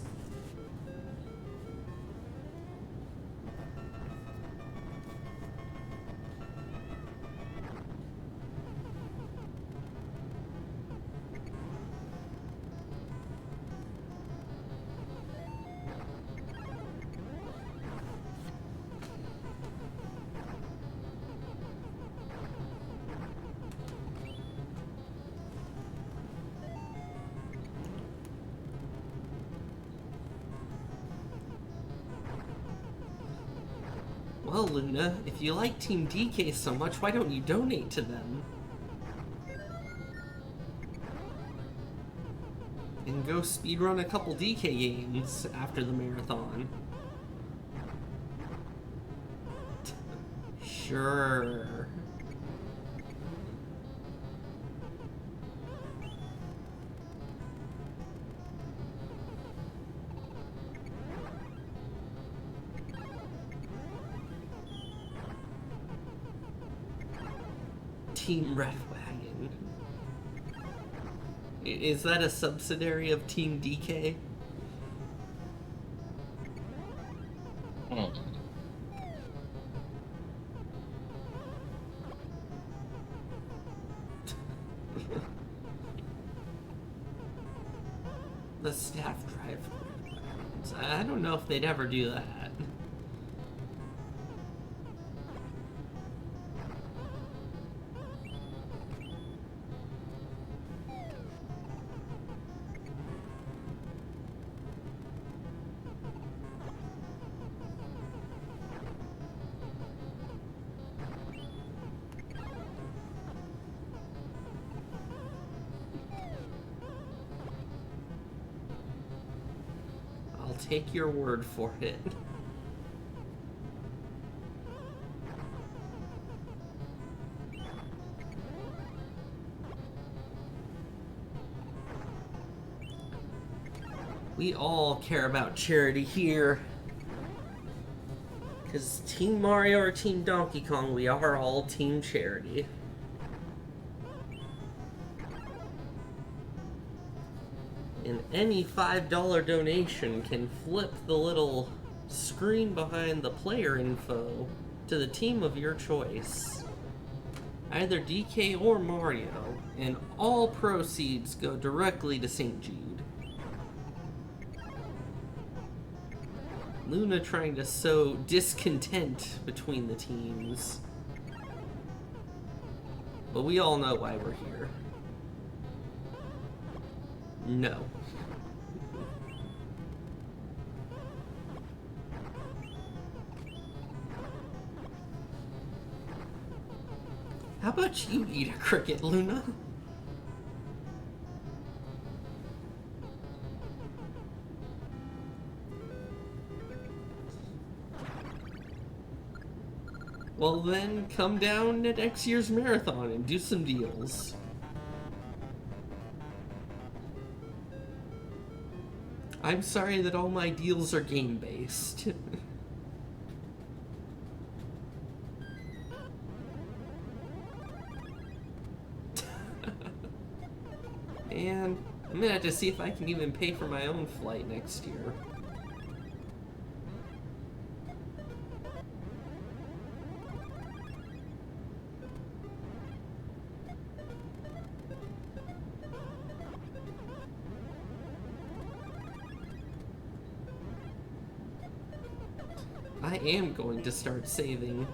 Well, Luna, if you like Team DK so much, why don't you donate to them? And go speedrun a couple DK games after the marathon. Sure. Team Red Wagon. Is that a subsidiary of Team DK? Hmm. The staff drive. I don't know if they'd ever do that. I'll take your word for it. We all care about charity here. Because Team Mario or Team Donkey Kong, we are all Team Charity. And any $5 donation can flip the little screen behind the player info to the team of your choice. Either DK or Mario, and all proceeds go directly to St. Jude. Luna trying to sow discontent between the teams. But we all know why we're here. No. How about you eat a cricket, Luna? Well then, come down to next year's marathon and do some deals. I'm sorry that all my deals are game-based. And I'm gonna have to see if I can even pay for my own flight next year. I am going to start saving.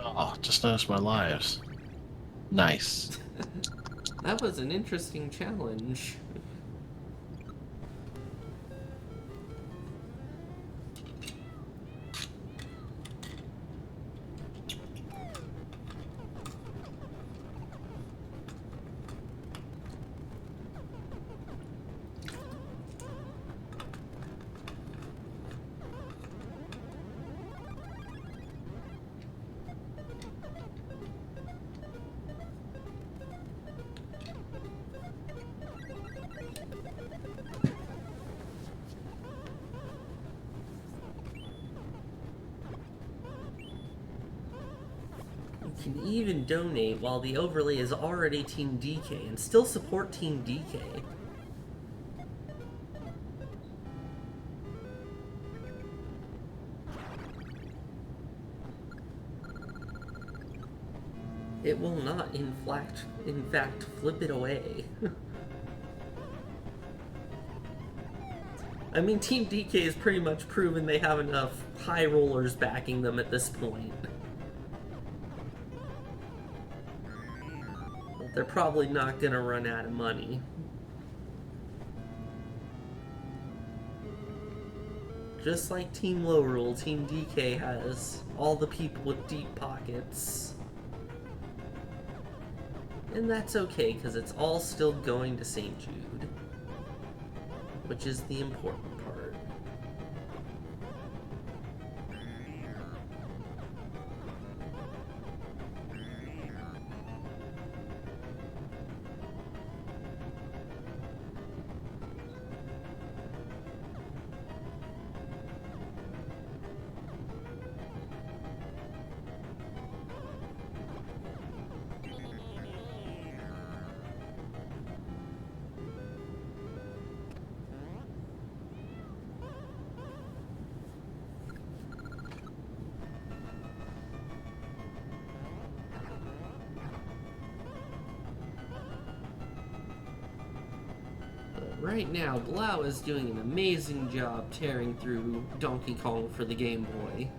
Oh, just noticed my lives. Nice. That was an interesting challenge. can even donate while the overlay is already Team DK and still support Team DK. It will not, in fact, flip it away. I mean, Team DK has pretty much proven they have enough high rollers backing them at this point. But they're probably not gonna run out of money. Just like Team Low Rule, Team DK has all the people with deep pockets. And that's okay, because it's all still going to St. Jude, which is the important part. Right now, Blau is doing an amazing job tearing through Donkey Kong for the Game Boy.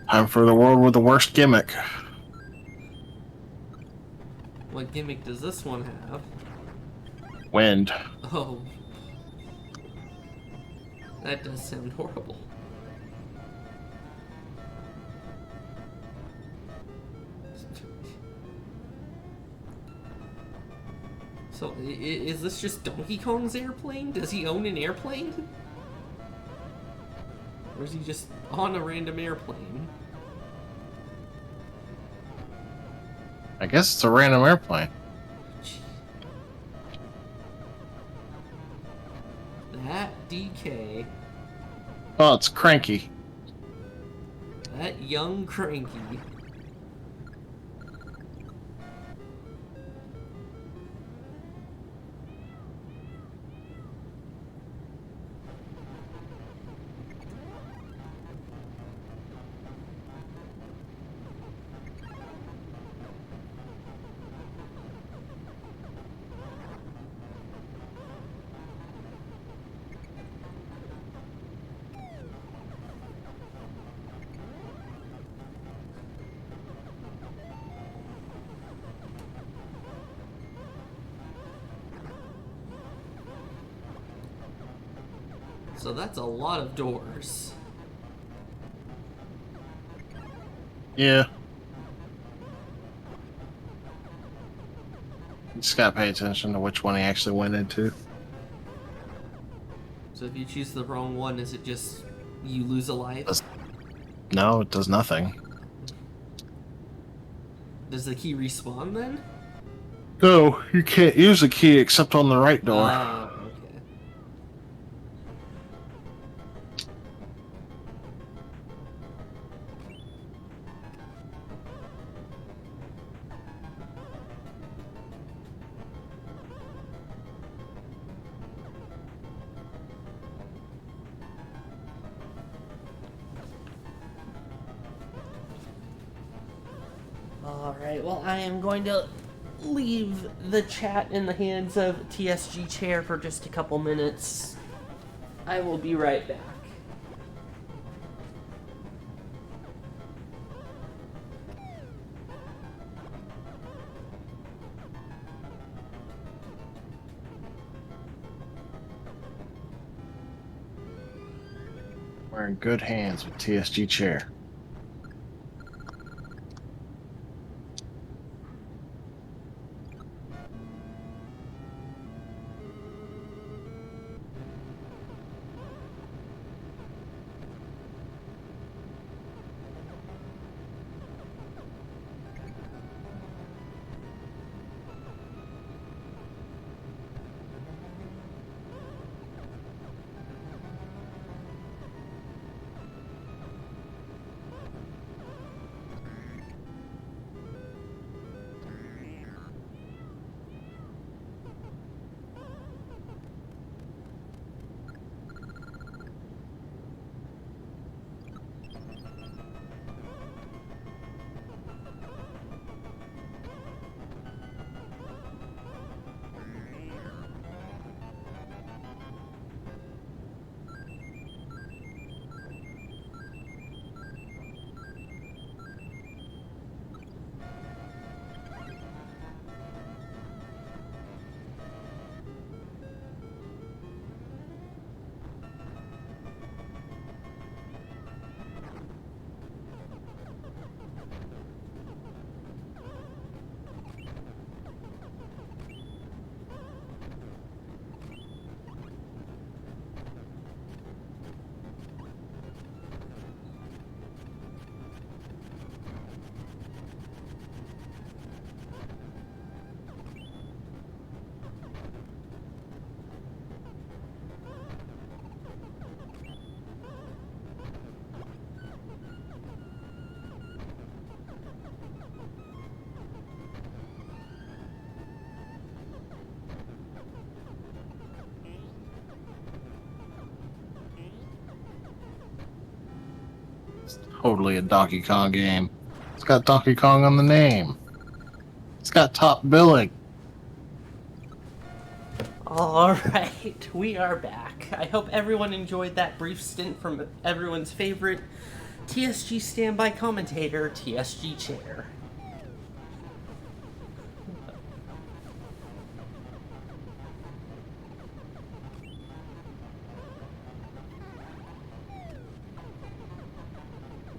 Time for the world with the worst gimmick. What gimmick does this one have? Wind. Oh. That does sound horrible. So, is this just Donkey Kong's airplane? Does he own an airplane? Or is he just on a random airplane? I guess it's a random airplane. That DK. Oh, it's Cranky. That young Cranky. So that's a lot of doors. Yeah. You just gotta pay attention to which one he actually went into. So if you choose the wrong one, is it just you lose a life? No, it does nothing. Does the key respawn then? No, you can't use the key except on the right door. Okay. Alright, well, I am going to leave the chat in the hands of TSG Chair for just a couple minutes. I will be right back. We're in good hands with TSG Chair. totally a Donkey Kong game. It's got Donkey Kong on the name. It's got top billing. Alright, we are back. I hope everyone enjoyed that brief stint from everyone's favorite TSG standby commentator, TSG Chair.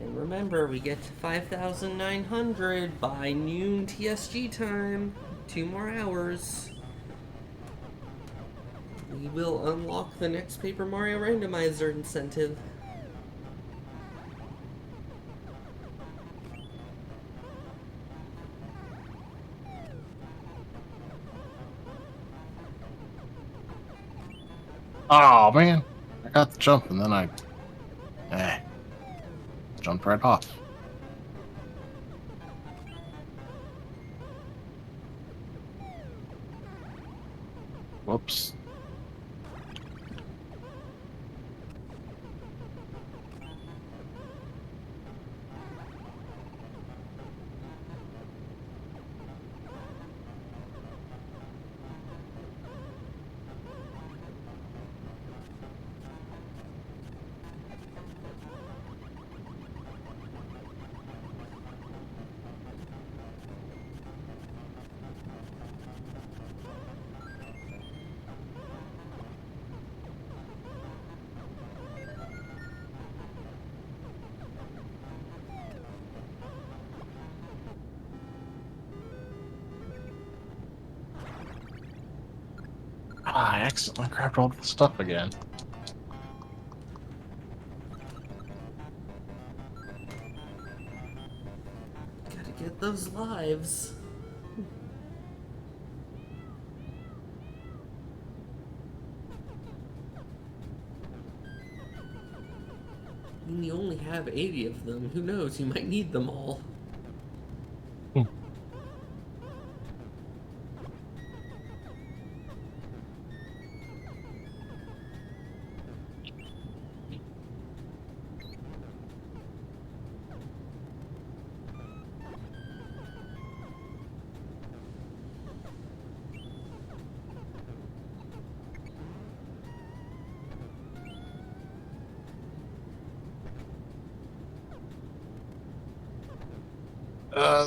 And remember, we get to 5,900 by noon TSG time. 2 more hours. We will unlock the next Paper Mario Randomizer incentive. Oh man, I got the jump and then I jumped right off. Whoops. I accidentally grabbed all the stuff again. Gotta get those lives. I mean, you only have 80 of them. Who knows? You might need them all.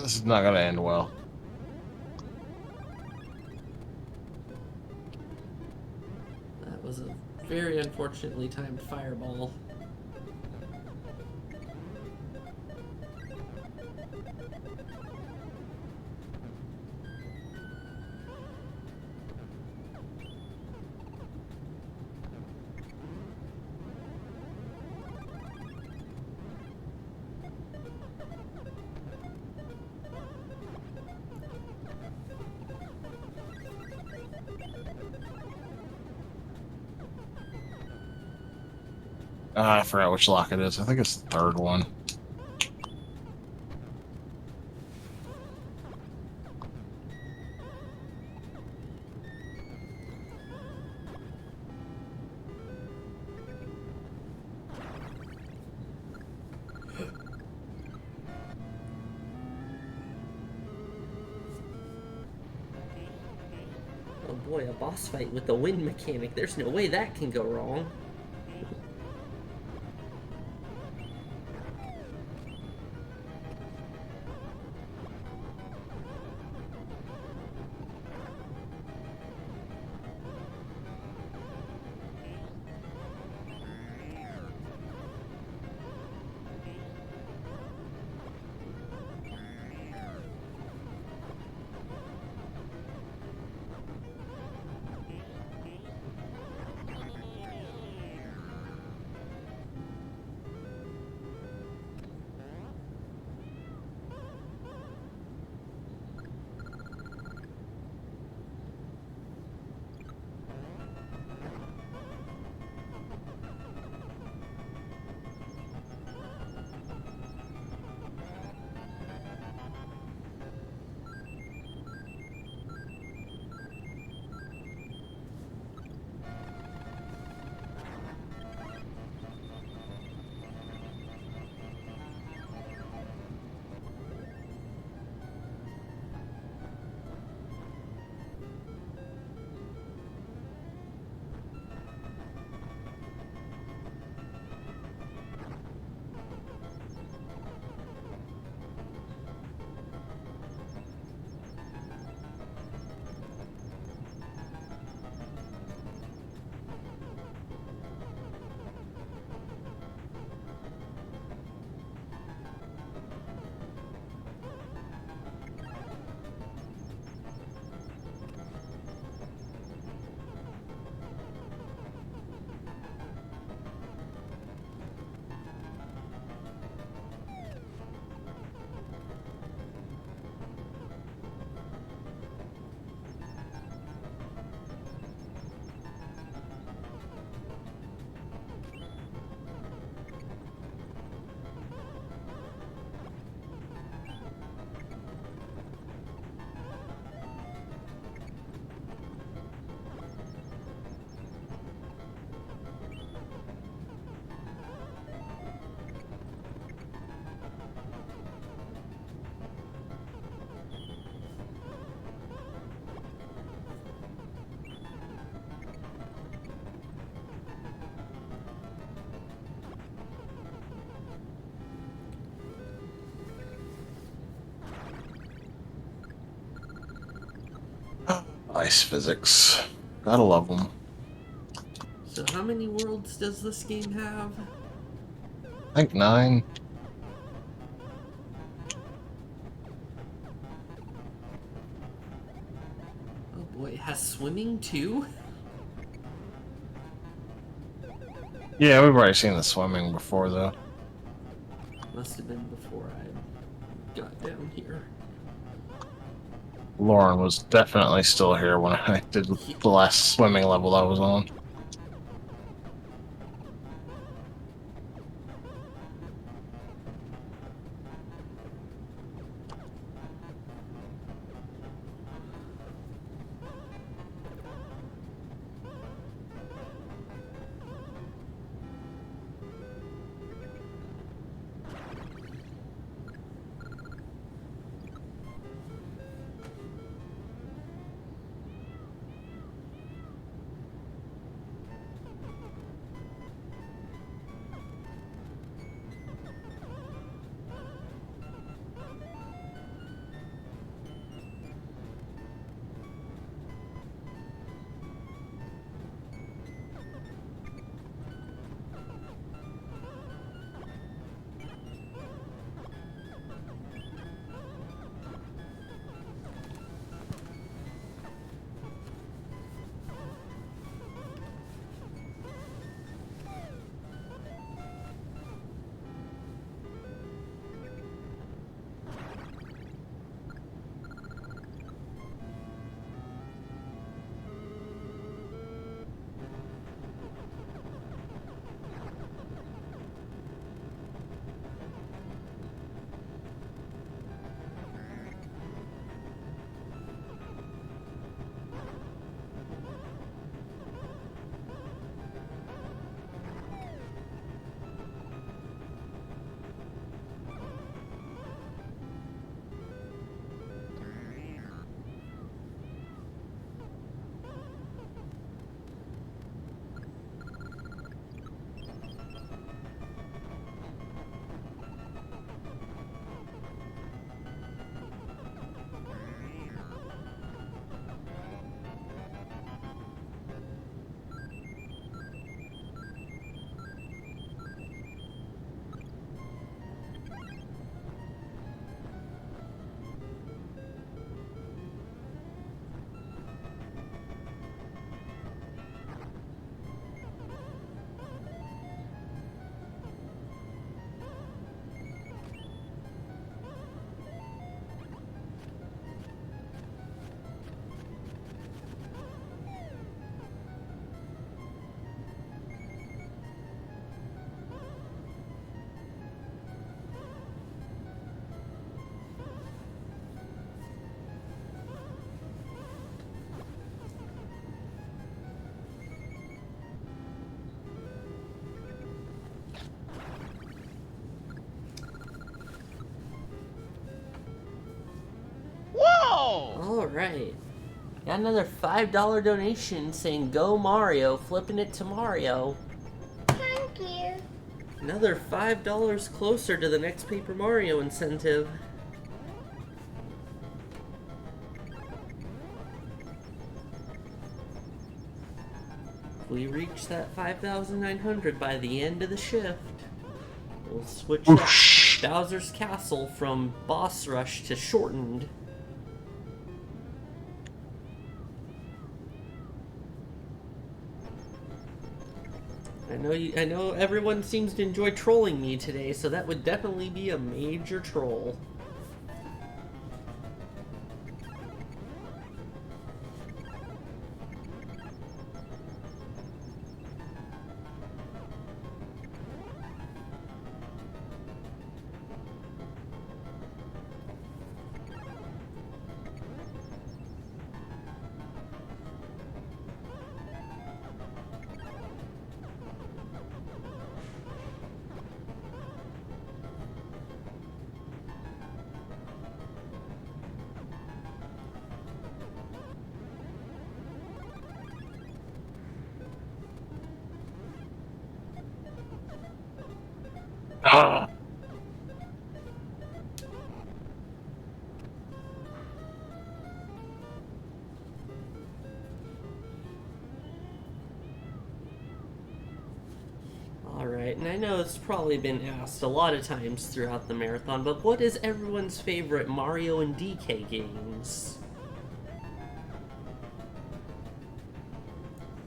This is not gonna end well. That was a very unfortunately timed fireball. I forgot which lock it is. I think it's the third one. Oh boy, a boss fight with the wind mechanic. There's no way that can go wrong. Ice physics. Gotta love them. So how many worlds does this game have? I think 9. Oh boy, it has swimming too? Yeah, we've already seen the swimming before, though. Must have been before I got down here. Lauren was definitely still here when I did the last swimming level I was on. Whoa! Alright. Got another $5 donation saying go Mario, flipping it to Mario. Thank you. Another $5 closer to the next Paper Mario incentive. If we reach that 5,900 by the end of the shift, we'll switch that Bowser's Castle from Boss Rush to Shortened. I know everyone seems to enjoy trolling me today, so that would definitely be a major troll. Ah. Alright, and I know it's probably been asked a lot of times throughout the marathon, but what is everyone's favorite Mario and DK games?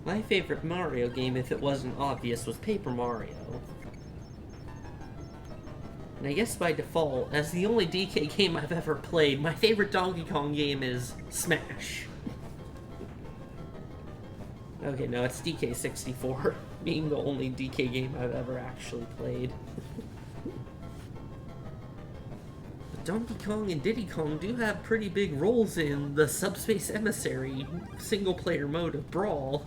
My favorite Mario game, if it wasn't obvious, was Paper Mario. And I guess by default, as the only DK game I've ever played, my favorite Donkey Kong game is Smash. Okay, no, it's DK64, being the only DK game I've ever actually played. But Donkey Kong and Diddy Kong do have pretty big roles in the Subspace Emissary single-player mode of Brawl.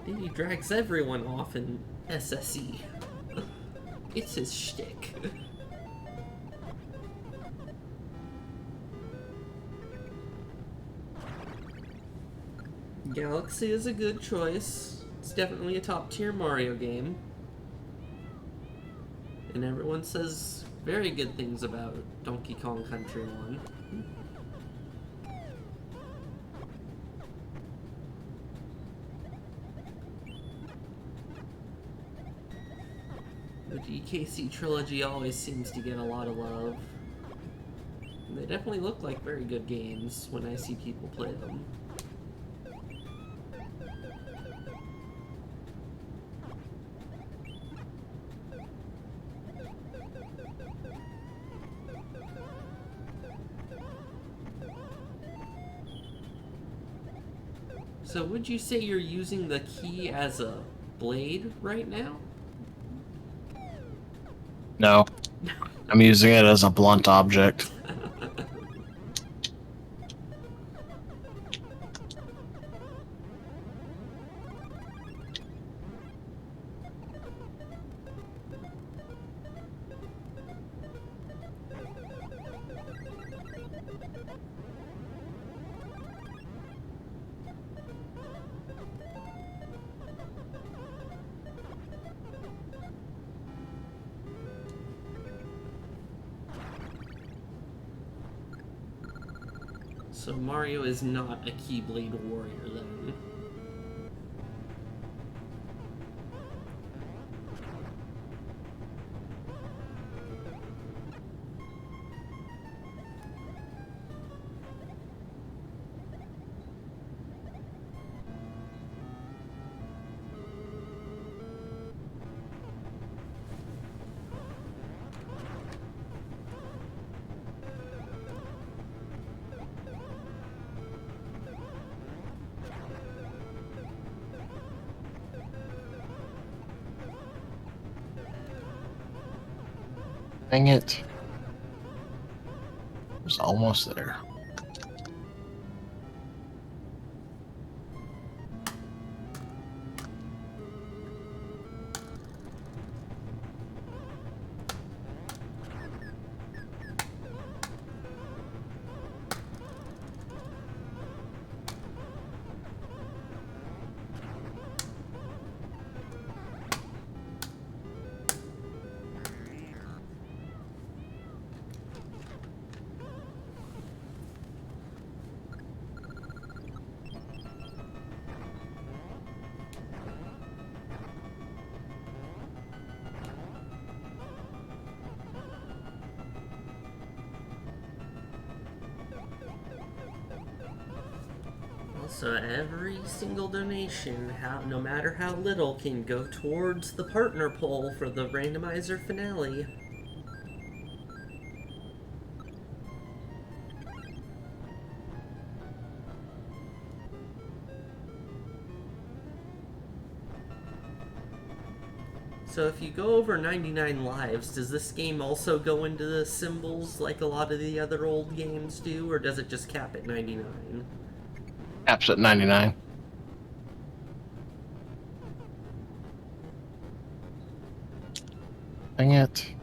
He drags everyone off in SSE. It's his shtick. Galaxy is a good choice. It's definitely a top-tier Mario game. And everyone says very good things about Donkey Kong Country 1. The DKC trilogy always seems to get a lot of love. And they definitely look like very good games when I see people play them. So would you say you're using the key as a blade right now? No. I'm using it as a blunt object. So Mario is not a Keyblade warrior then. Dang it. It was almost there. So every single donation, no matter how little, can go towards the partner poll for the randomizer finale. So if you go over 99 lives, does this game also go into the symbols like a lot of the other old games do, or does it just cap at 99? Caps at 99. Dang it.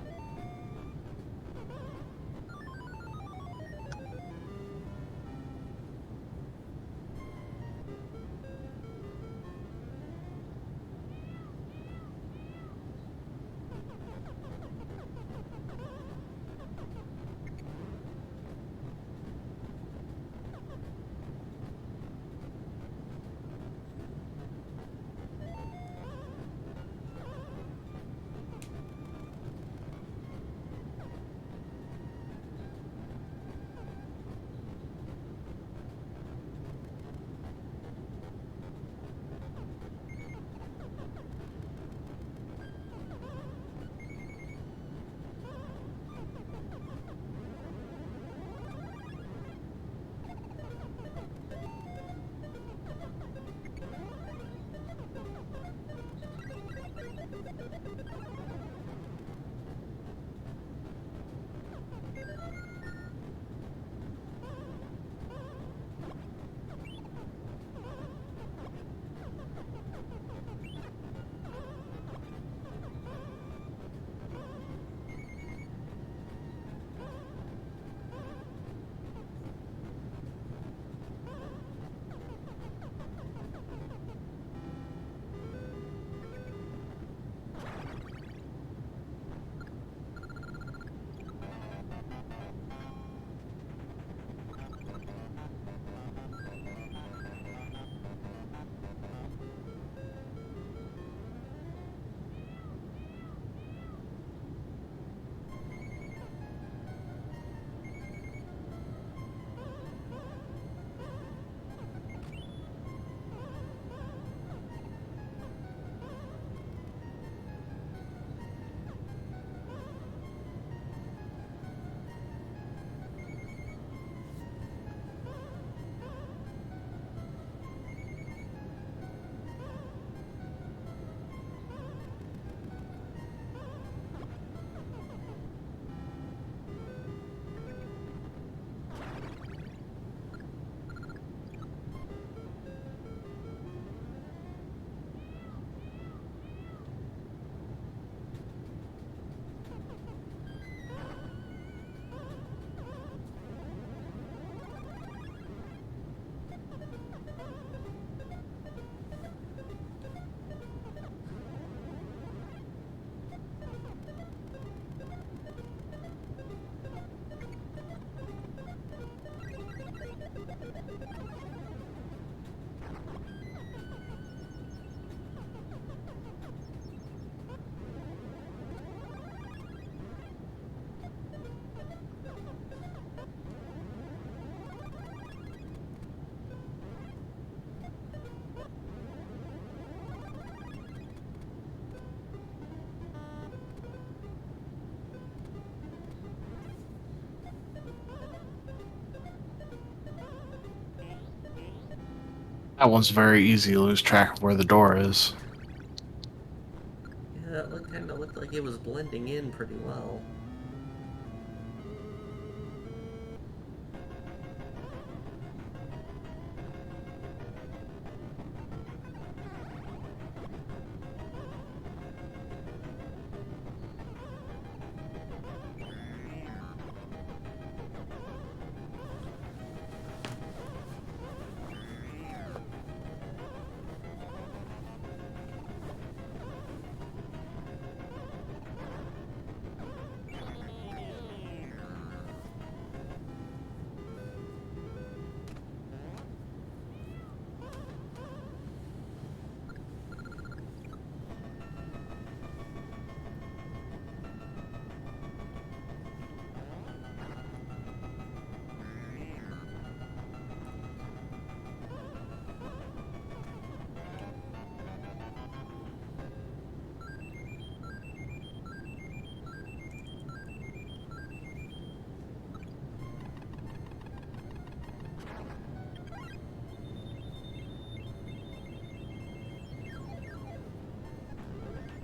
That one's very easy to lose track of where the door is. Yeah, that kind of looked like it was blending in pretty well.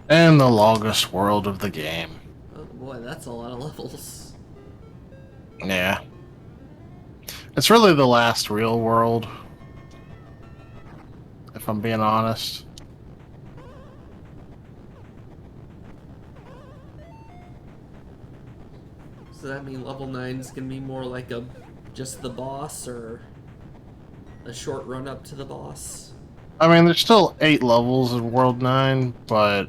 And the longest world of the game. Oh boy, that's a lot of levels. Yeah. It's really the last real world, if I'm being honest. So that mean level 9 is gonna be more like just the boss, or a short run up to the boss? I mean, there's still 8 levels in World 9, but,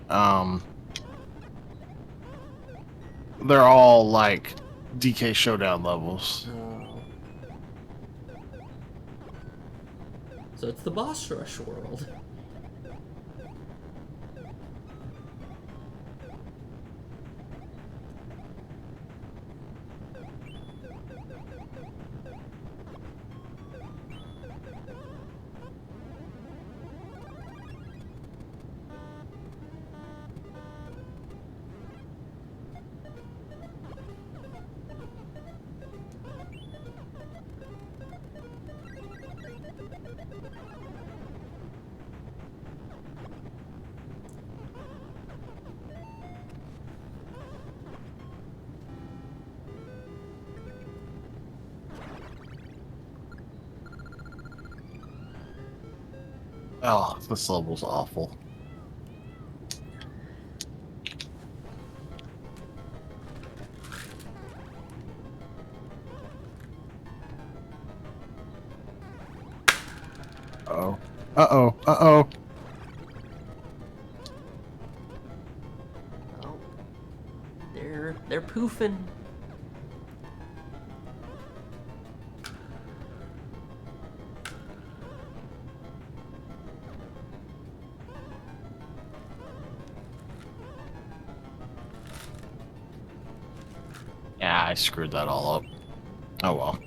they're all, like, DK Showdown levels. Oh. So it's the boss rush world. Oh, this level's awful. Uh-oh. Uh-oh. Uh-oh. Oh. They're poofing. Yeah, I screwed that all up. Oh well.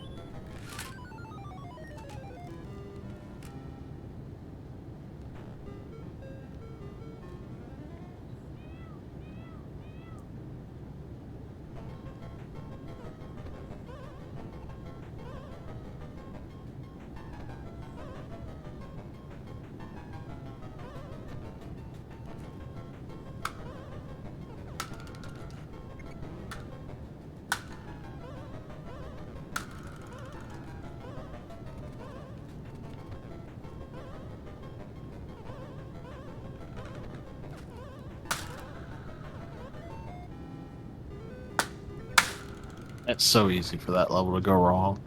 It's so easy for that level to go wrong.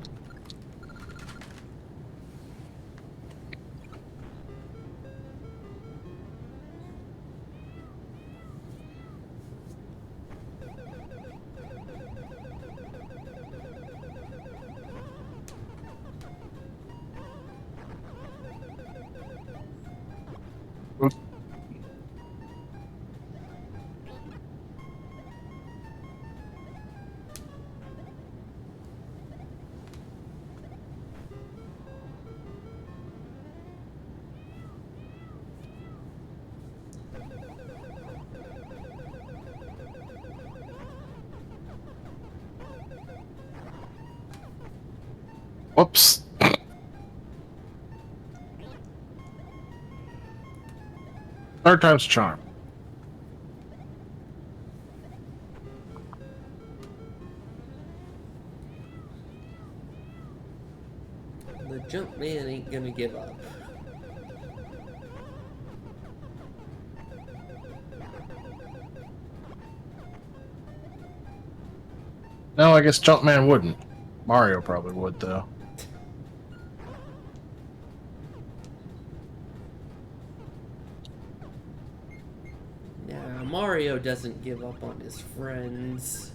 Whoops. Third time's a charm. The jump man ain't gonna give up. No, I guess Jumpman wouldn't. Mario probably would, though. Yeah, Mario doesn't give up on his friends.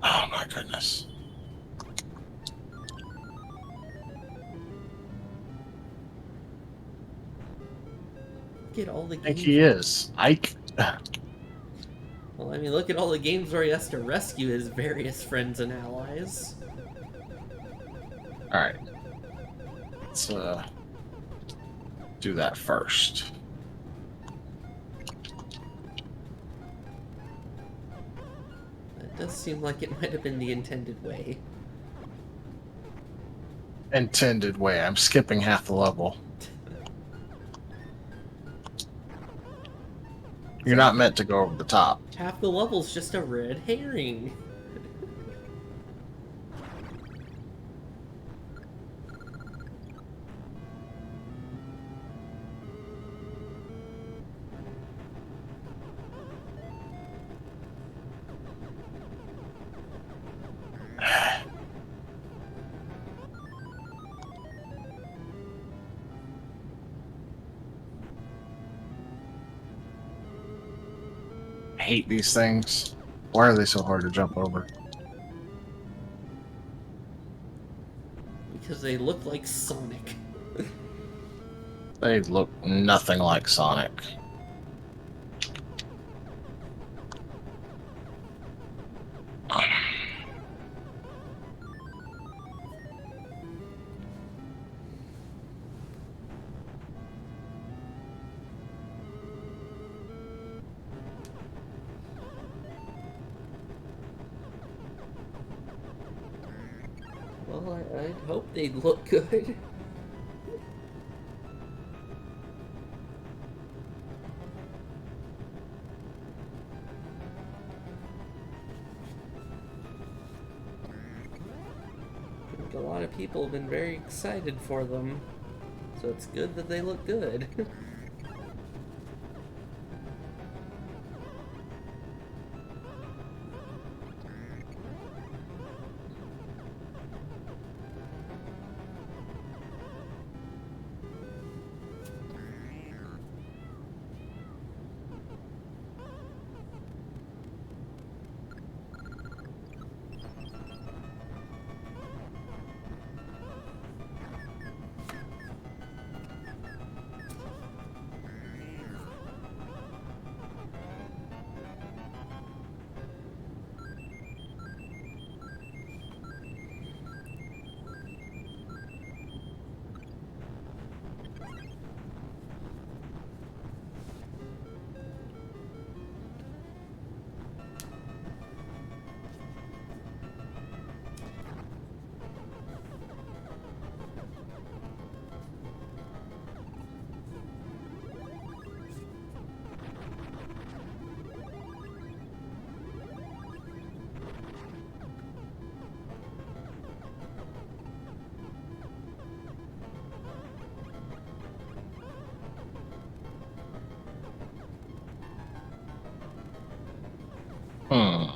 Oh my goodness. Look at all the I think games. he is. Ike. Well, I mean, look at all the games where he has to rescue his various friends and allies. Alright. Let's do that first. That does seem like it might have been the intended way. Intended way. I'm skipping half the level. You're not meant to go over the top. Half the level's just a red herring. I hate these things. Why are they so hard to jump over? Because they look like Sonic. They look nothing like Sonic. Well, I'd hope they'd look good. I think a lot of people have been very excited for them, so it's good that they look good. Hmm.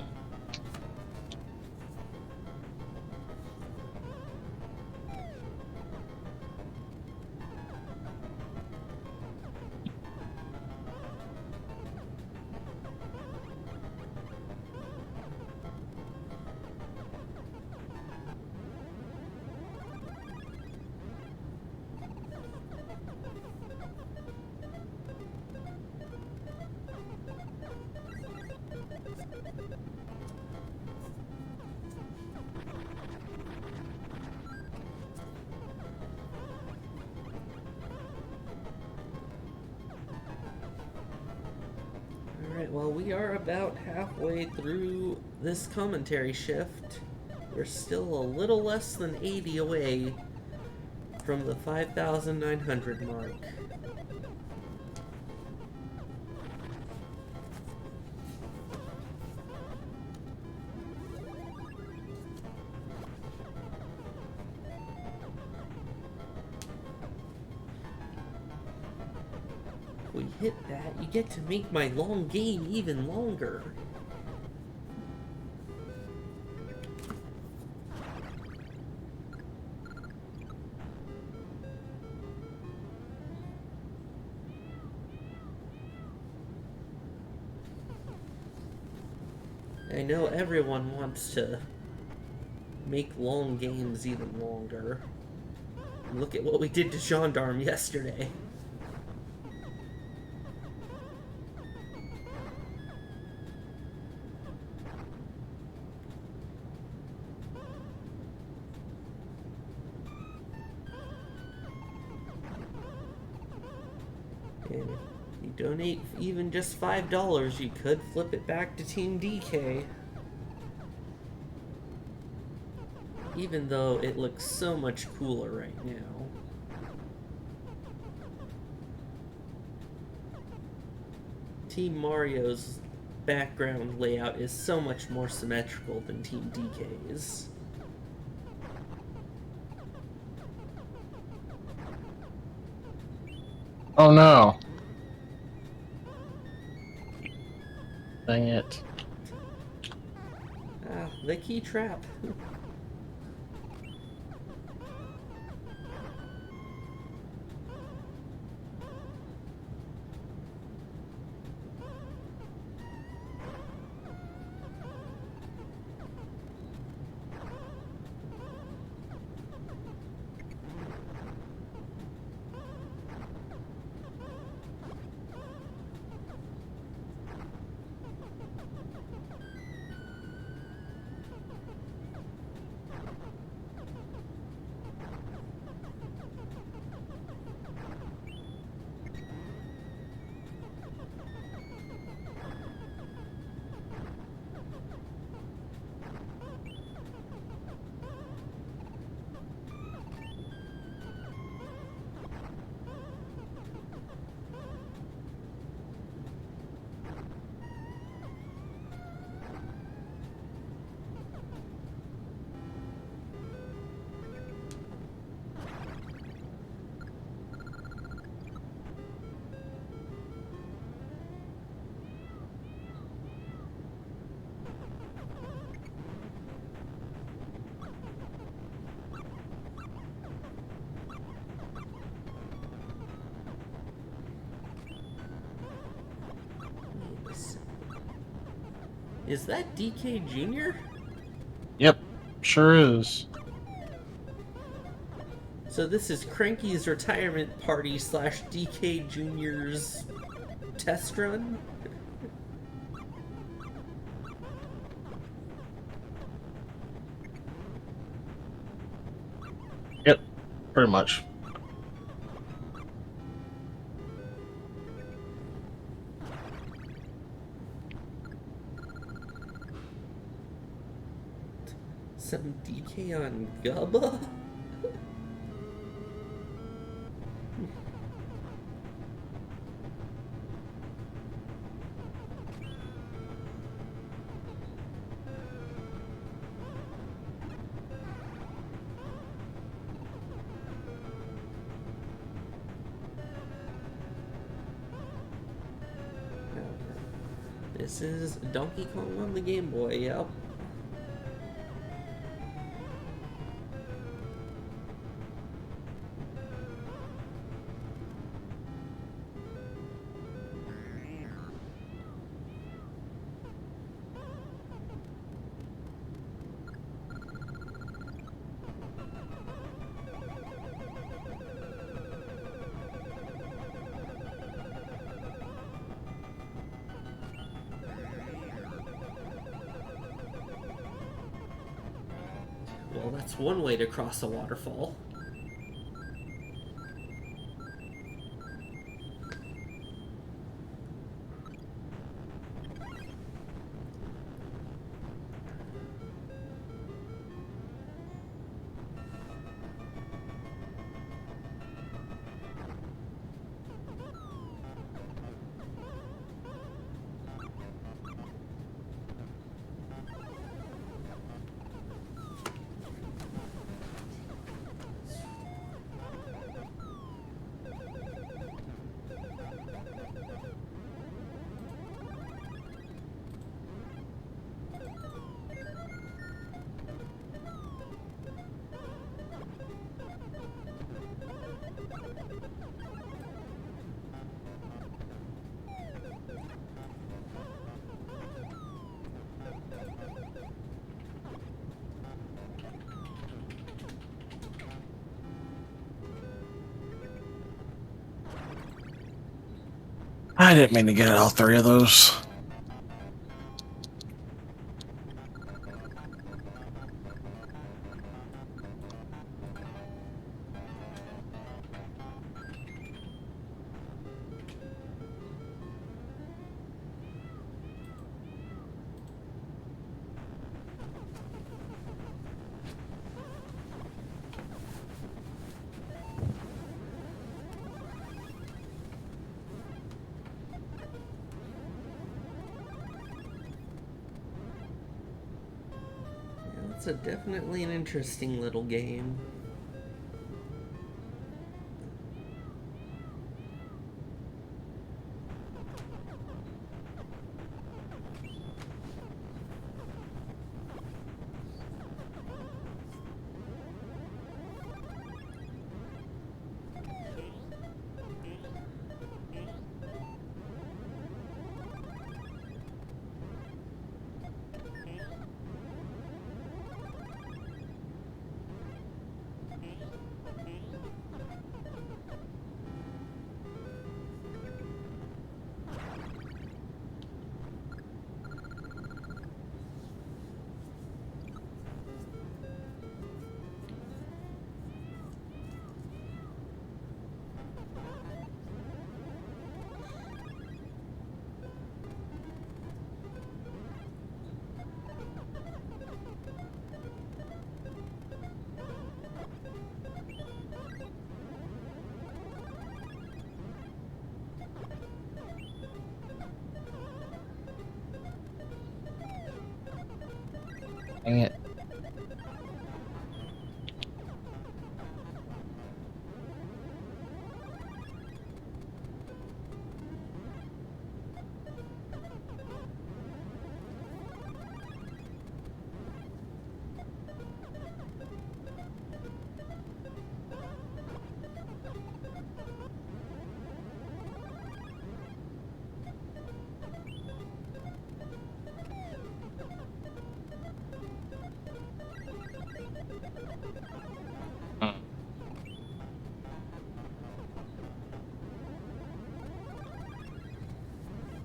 Alright, well, we are about halfway through this commentary shift. We're still a little less than 80 away from the 5,900 mark. If we hit that, you get to make my long game even longer. I know everyone wants to make long games even longer. Look at what we did to Gendarme yesterday. And if you donate even just $5, you could flip it back to Team DK. Even though it looks so much cooler right now. Team Mario's background layout is so much more symmetrical than Team DK's. Oh no. Dang it. Ah, the key trap. Is that DK Jr.? Yep, sure is. So this is Cranky's retirement party / DK Jr.'s test run? Yep, pretty much. Some DK on Gubba? This is Donkey Kong on the Game Boy, yep. Well, that's one way to cross a waterfall. I didn't mean to get all three of those. It's definitely an interesting little game. Dang it.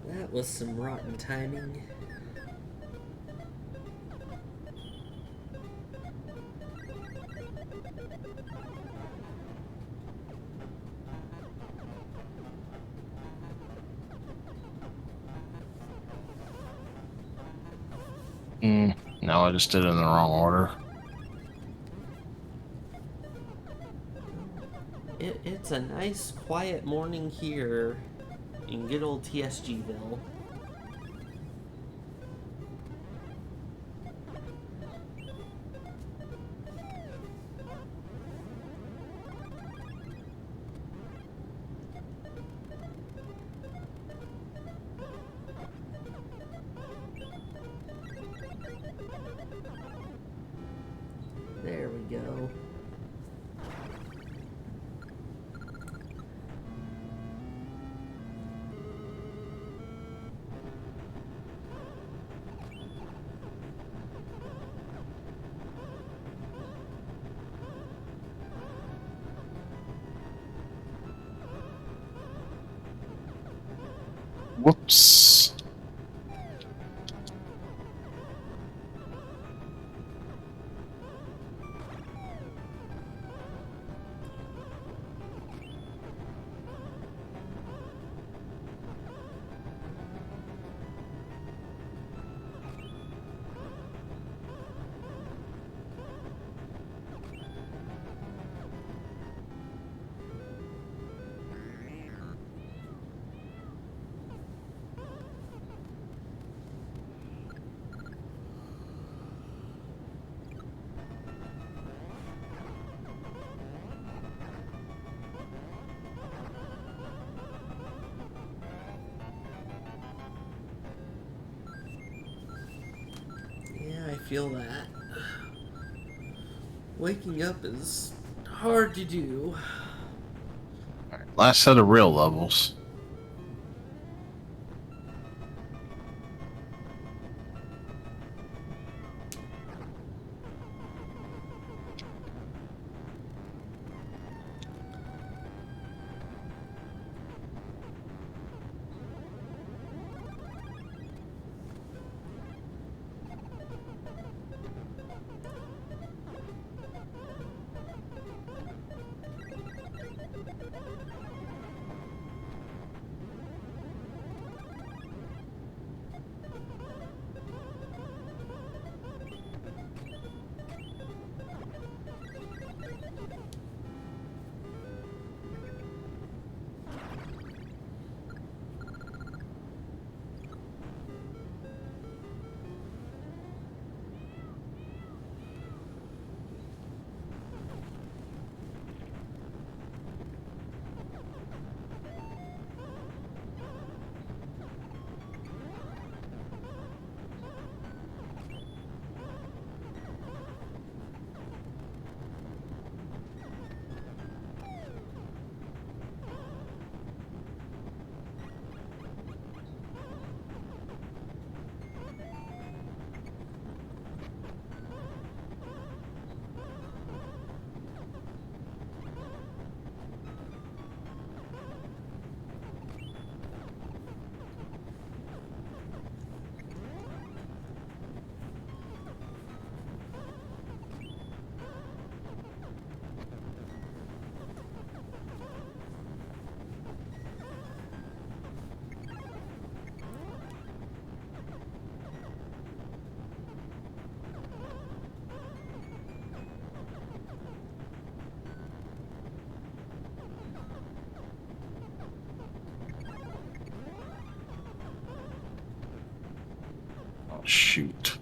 That was some rotten timing. No, I just did it in the wrong order. It's a nice, quiet morning here in good old TSGville. There we go. Whoops. Yeah, I feel that. Waking up is hard to do. Alright, last set of real levels. Shoot.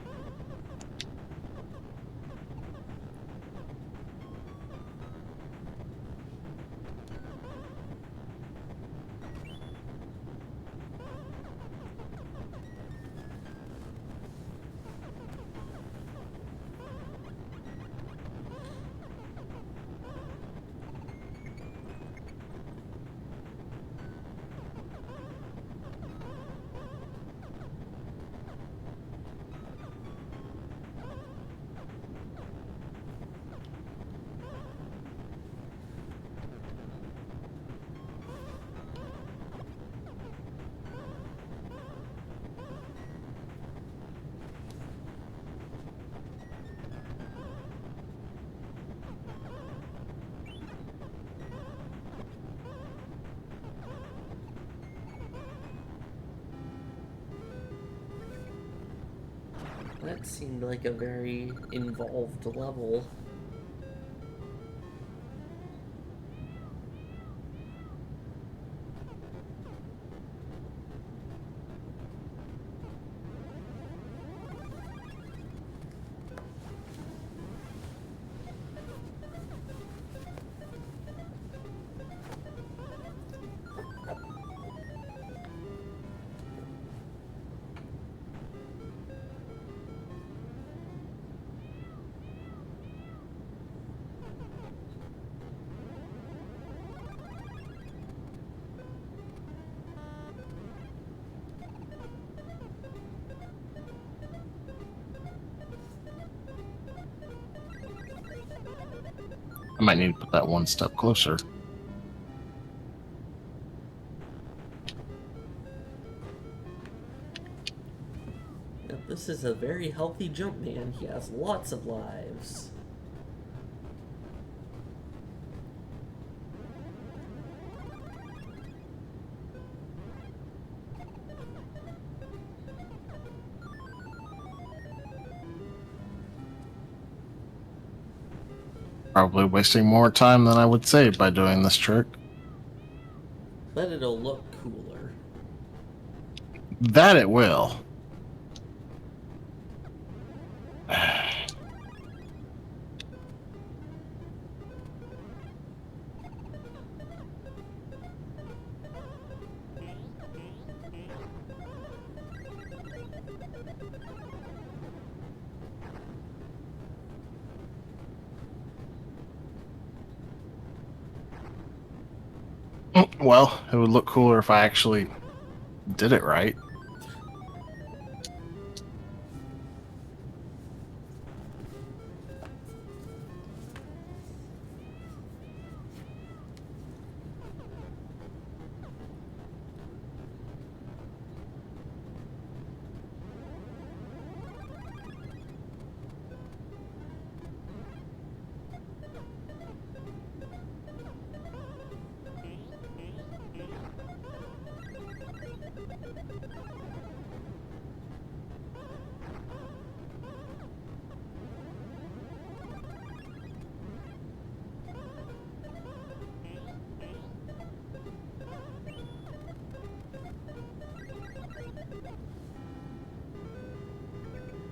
That seemed like a very involved level. I might need to put that one step closer. Now, this is a very healthy jump man. He has lots of lives. Probably wasting more time than I would save by doing this trick. But it'll look cooler. That it will. Well, it would look cooler if I actually did it right.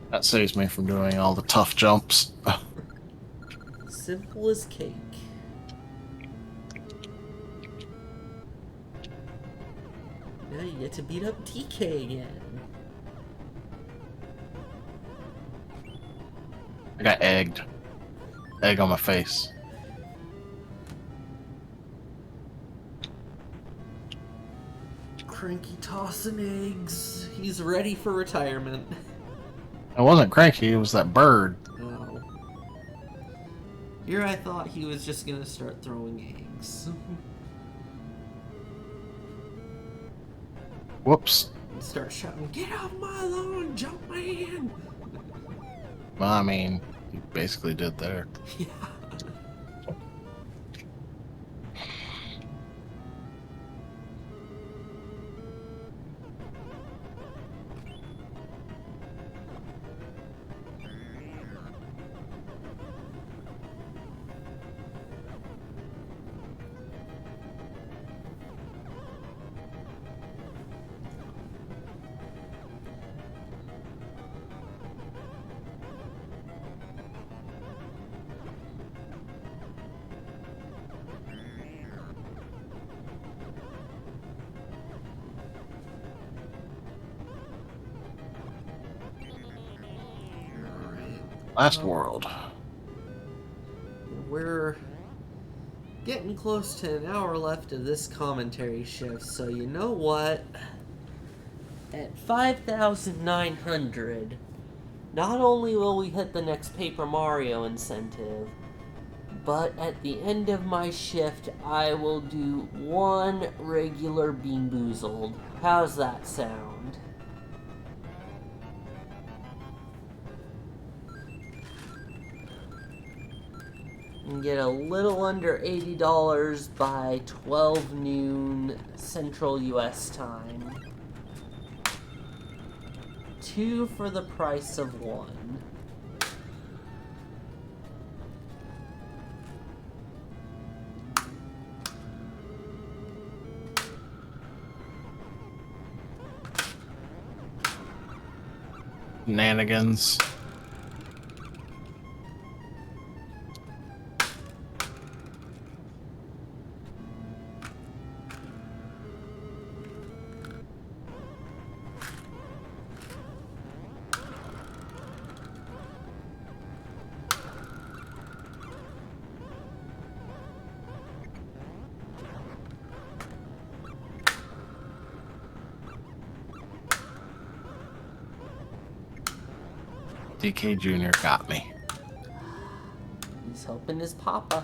That saves me from doing all the tough jumps. Simple as cake. Now you get to beat up TK again. I got egged. Egg on my face. Cranky tossing eggs. He's ready for retirement. I wasn't cranky, it was that bird. Oh. Here I thought he was just gonna start throwing eggs. Whoops. And start shouting, "Get off my lawn, jump man!" Well, I mean, you basically did there. Yeah. Last world. We're getting close to an hour left of this commentary shift, so you know what? At 5,900, not only will we hit the next Paper Mario incentive, but at the end of my shift, I will do one regular Bean Boozled. How's that sound? And get a little under $80 by 12 noon Central US time. 2 for the price of 1. Shenanigans. DK Jr. got me. He's helping his papa.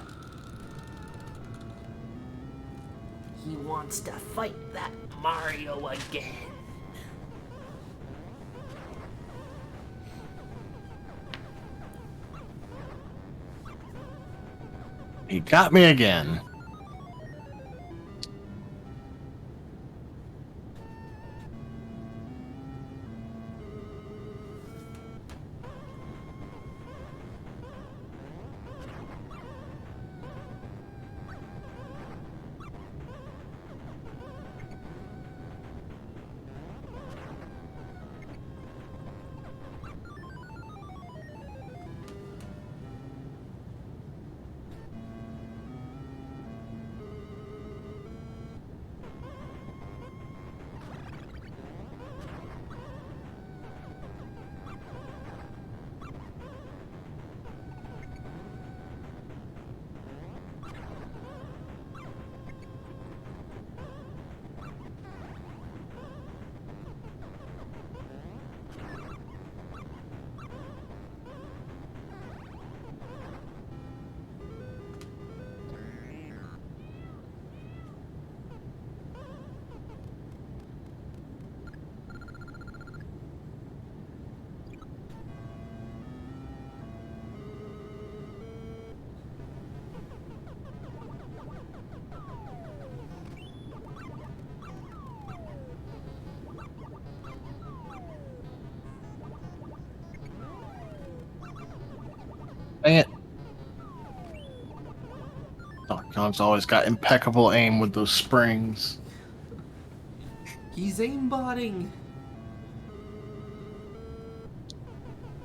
He wants to fight that Mario again. He got me again. Dang it. Donkey Kong's always got impeccable aim with those springs. He's aimbotting.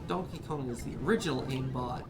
Donkey Kong is the original aimbot.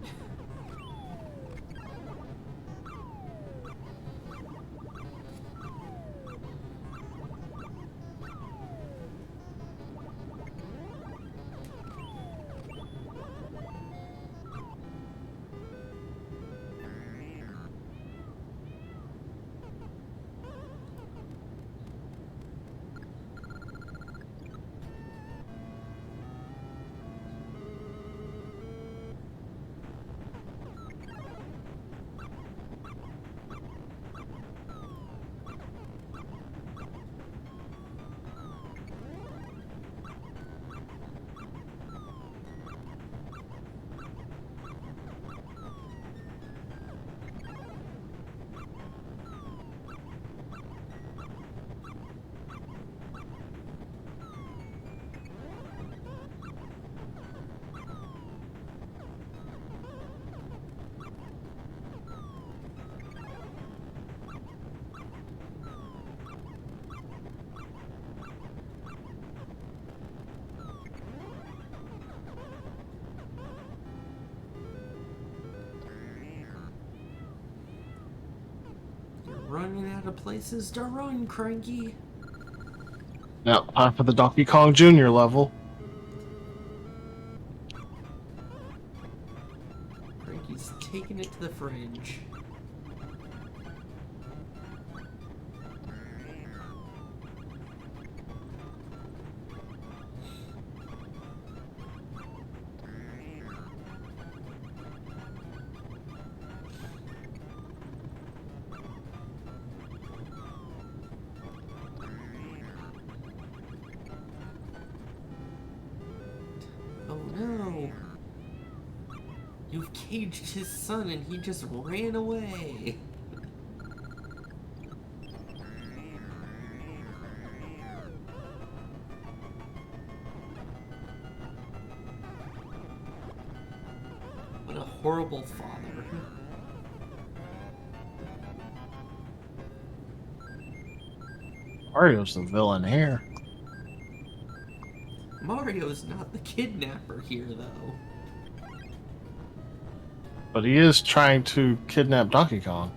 Running out of places to run, Cranky. Now, time for the Donkey Kong Jr. level. to the fridge. Oh no! You've caged his son and he just ran away! What a horrible father. Mario's the villain here. Mario's not the kidnapper here, though. But he is trying to kidnap Donkey Kong.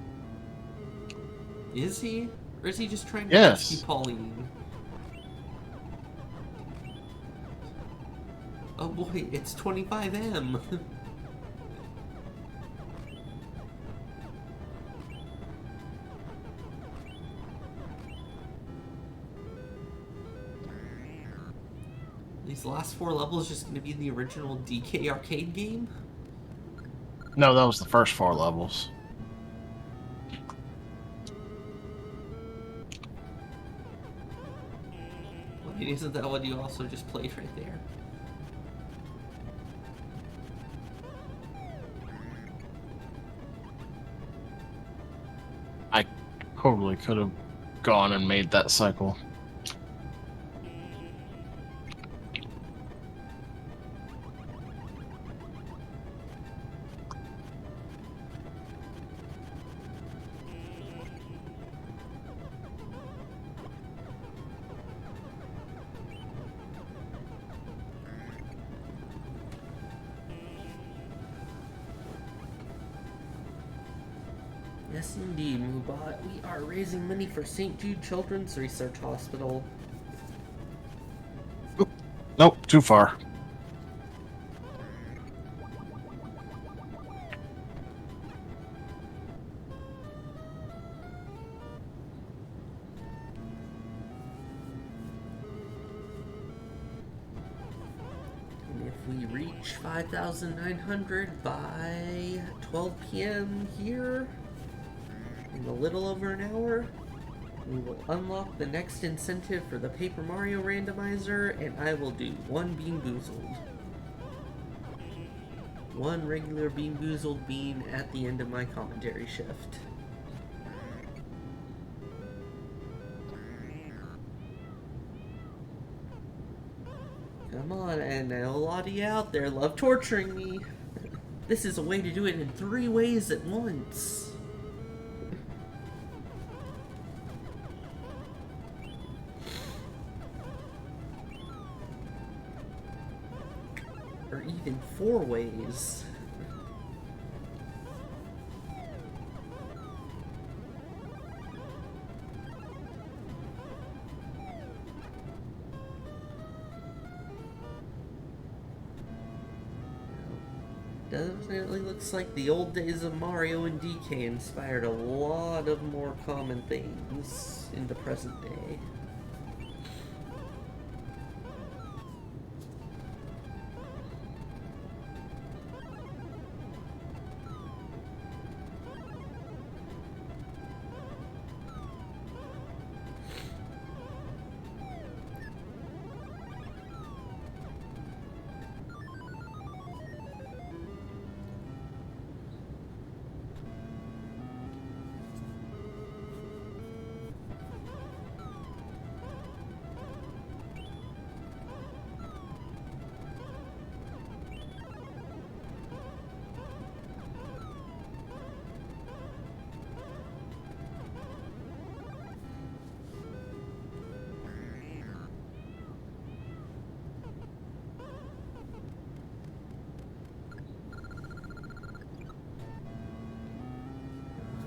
Is he? Or is he just trying to Yes. rescue Pauline? Oh boy, it's 25M! These last 4 levels just gonna be the original DK arcade game? No, that was the first 4 levels. Wait, isn't that what you also just played right there? I totally could have gone and made that cycle. Yes, indeed, Moobot. We are raising money for St. Jude Children's Research Hospital. Nope, too far. And if we reach 5,900 by 12 p.m. here, in a little over an hour, we will unlock the next incentive for the Paper Mario randomizer, and I will do 1 Bean Boozled. 1 regular Bean Boozled bean at the end of my commentary shift. Come on, and a lot of you out there love torturing me. This is a way to do it in 3 ways at once. Or even 4 ways. Definitely looks like the old days of Mario and DK inspired a lot of more common things in the present day.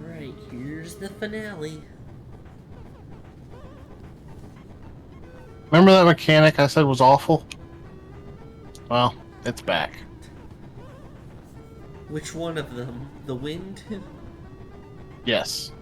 Alright, here's the finale. Remember that mechanic I said was awful? Well, it's back. Which one of them? The wind? Yes.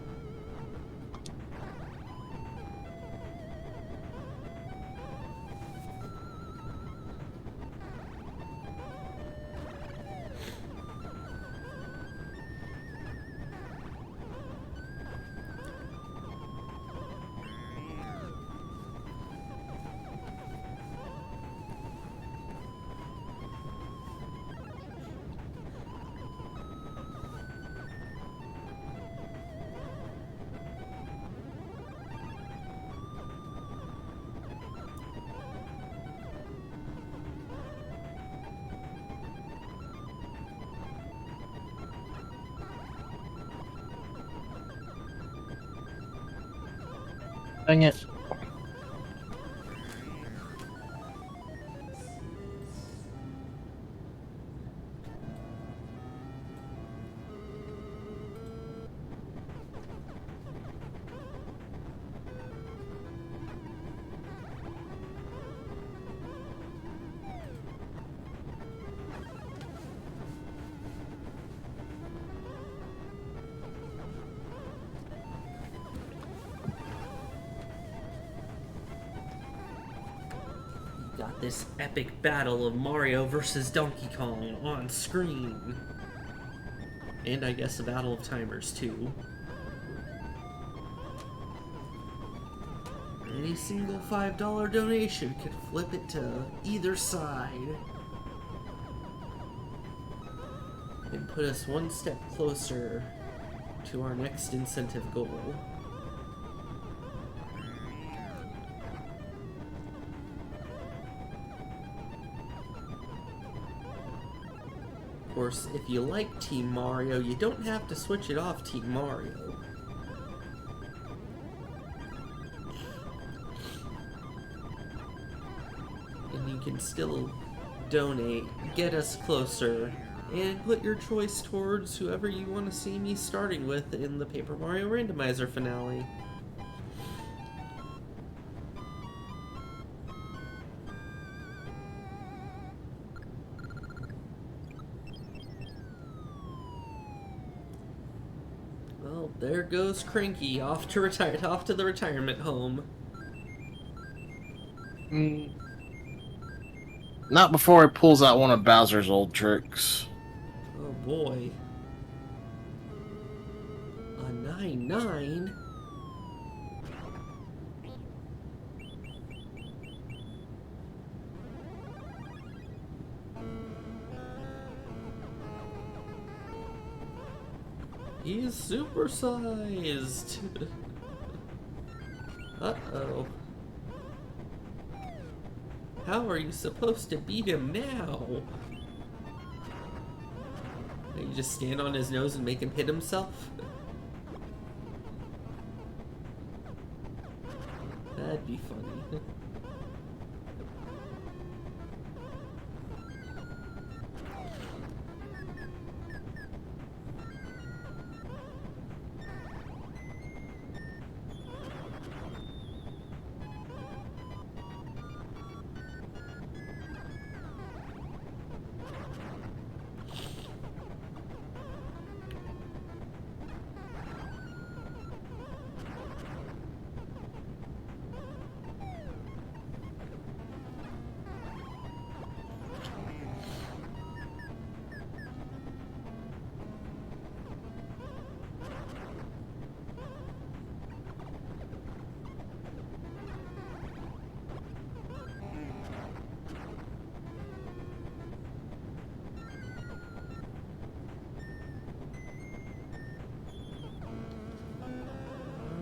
Dang it. Got this epic battle of Mario versus Donkey Kong on screen. And I guess a battle of timers too. Any single $5 donation could flip it to either side. And put us one step closer to our next incentive goal. Of course, if you like Team Mario, you don't have to switch it off Team Mario. And you can still donate, get us closer, and put your choice towards whoever you want to see me starting with in the Paper Mario Randomizer finale. Well, there goes Cranky off to the retirement home. Not before he pulls out one of Bowser's old tricks. Oh boy. A 9-9? He's supersized. Uh-oh. How are you supposed to beat him now? You just stand on his nose and make him hit himself? That'd be funny.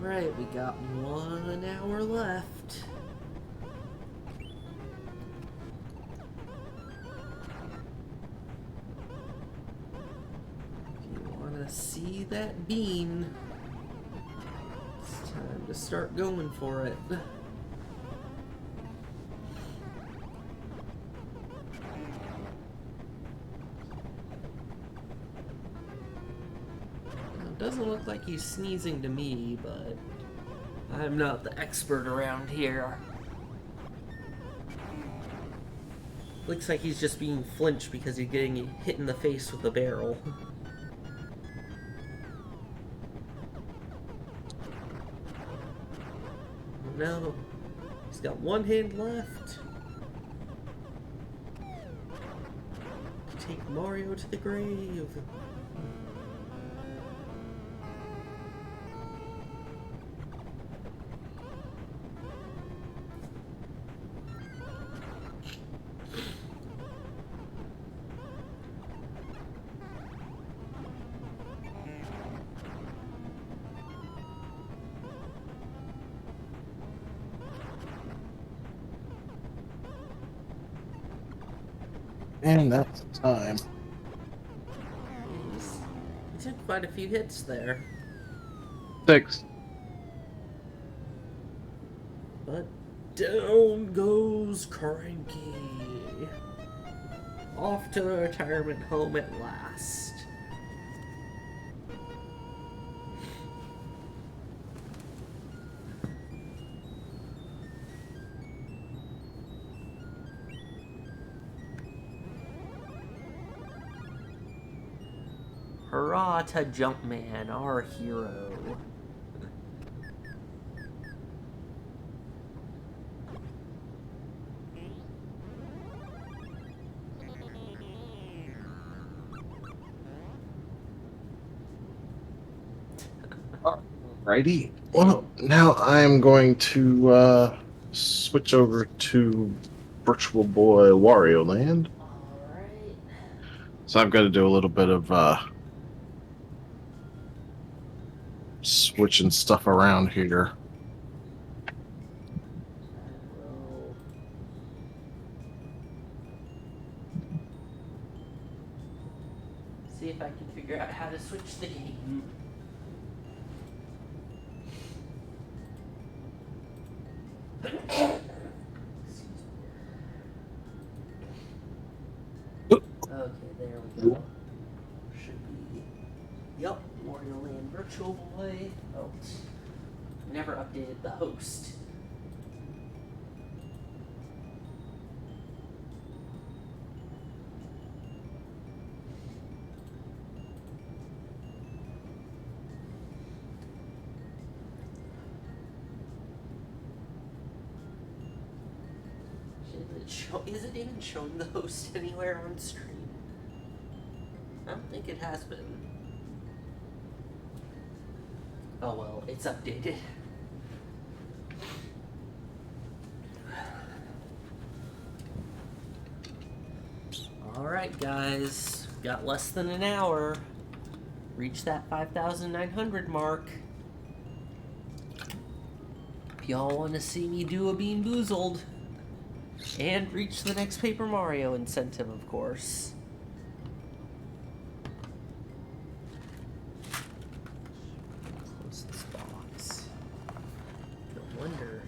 Alright, we got 1 hour left. If you want to see that beam, it's time to start going for it. Doesn't look like he's sneezing to me, but I'm not the expert around here. Looks like he's just being flinched because he's getting hit in the face with a barrel. No. He's got one hand left. Take Mario to the grave. And that's the time. He took quite a few hits there. 6. But down goes Cranky. Off to the retirement home at last. Hurrah to Jumpman, our hero. Alrighty. Well, now I'm going to switch over to Virtual Boy Wario Land. Alright. So I've got to do a little bit of switching stuff around here. Will see if I can figure out how to switch the game. Okay, there we go. Should be. Yep, Wario Land Virtual Boy. Oh, never updated the host. Is it even showing the host anywhere on stream? I don't think it has been. Oh well, it's updated. Alright guys, got less than an hour. Reach that 5,900 mark. If y'all want to see me do a Bean Boozled. And reach the next Paper Mario incentive, of course. Close this box. No wonder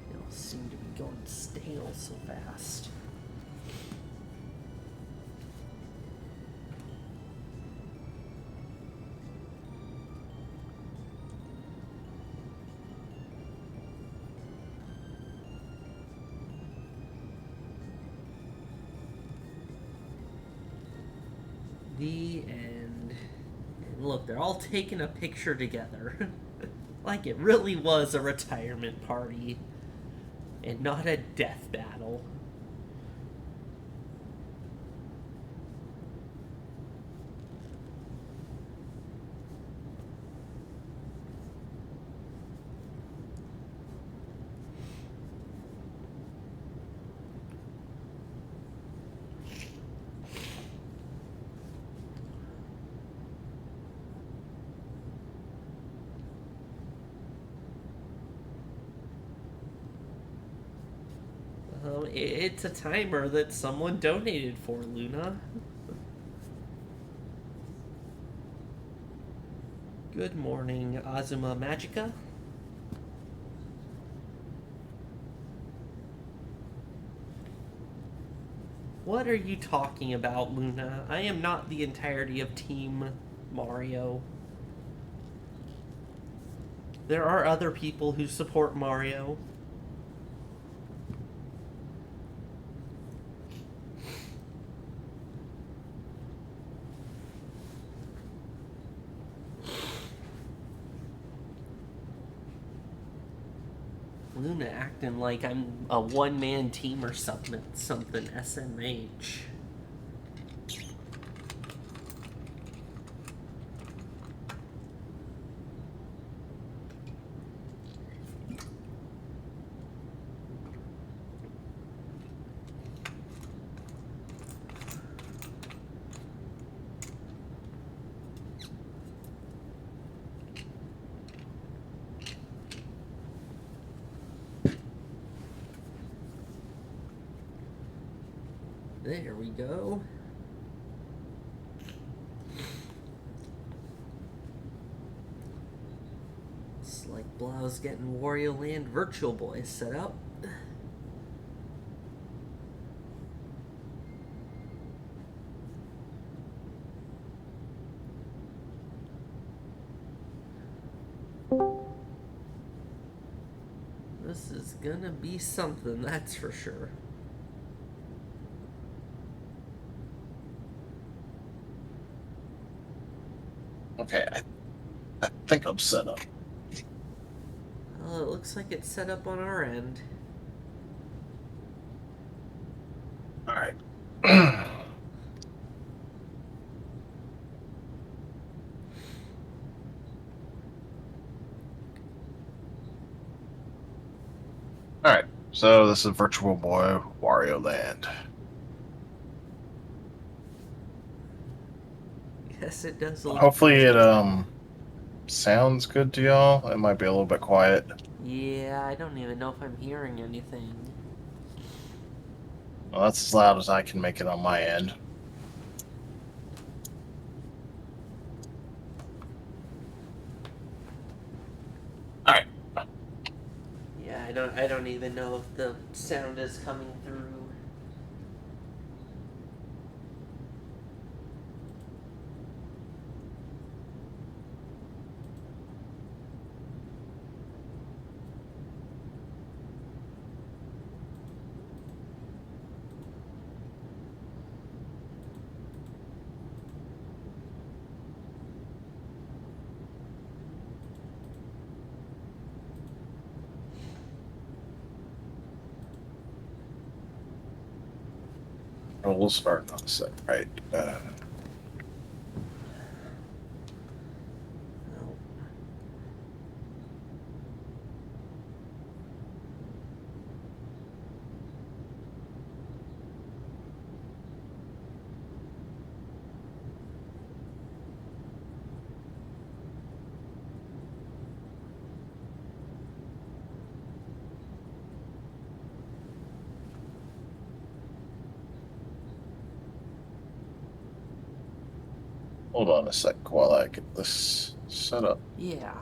it'll seem to be going stale so fast. The end. And look, they're all taking a picture together. Like it really was a retirement party. And not a death battle. It's a timer that someone donated for, Luna. Good morning, Azuma Magica. What are you talking about, Luna? I am not the entirety of Team Mario. There are other people who support Mario. Luna acting like I'm a one-man team or something. Something SMH. There we go. It's like Blau's getting Wario Land Virtual Boy set up. This is gonna be something, that's for sure. Okay, I think I'm set up. Well, it looks like it's set up on our end. Alright. Alright, so this is Virtual Boy Wario Land. Yes, it does look. Hopefully it sounds good to y'all. It might be a little bit quiet. Yeah, I don't even know if I'm hearing anything. Well, that's as loud as I can make it on my end. Alright. Yeah, I don't even know if the sound is coming through. Well, we'll start in a sec. Right. No. Hold on a sec while I get this set up. Yeah.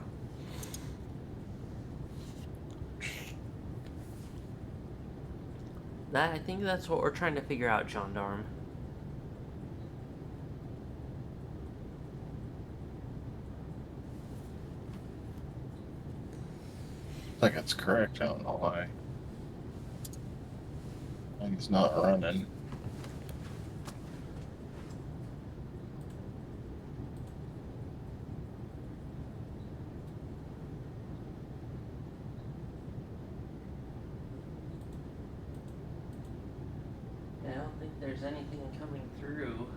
I think that's what we're trying to figure out, Gendarme. I think it's correct. I don't know why. It's not running. I don't think there's anything coming through.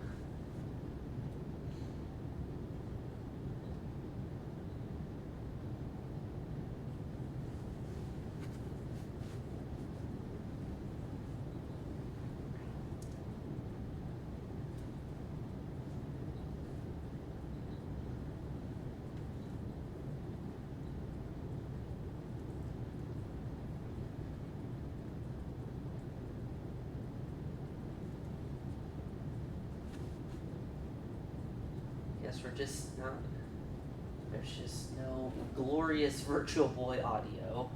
Guess we're just not. There's just no glorious Virtual Boy audio.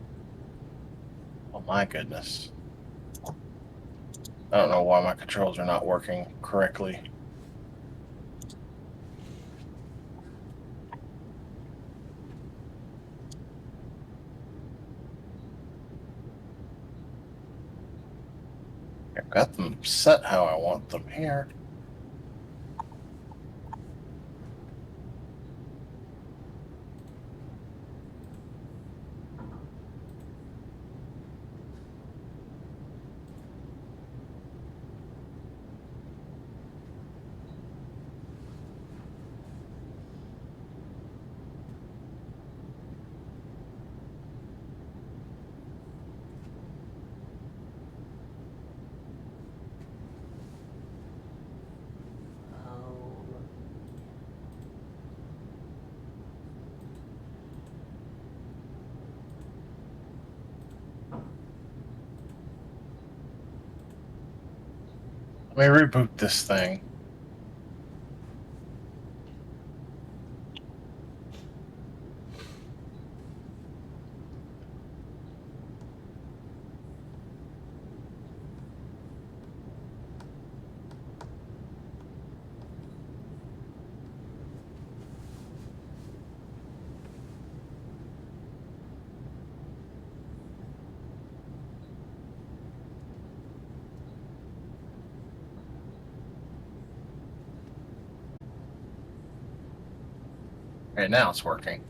Oh my goodness. I don't know why my controls are not working correctly. I've got them set how I want them here. Let me reboot this thing. Right now it's working.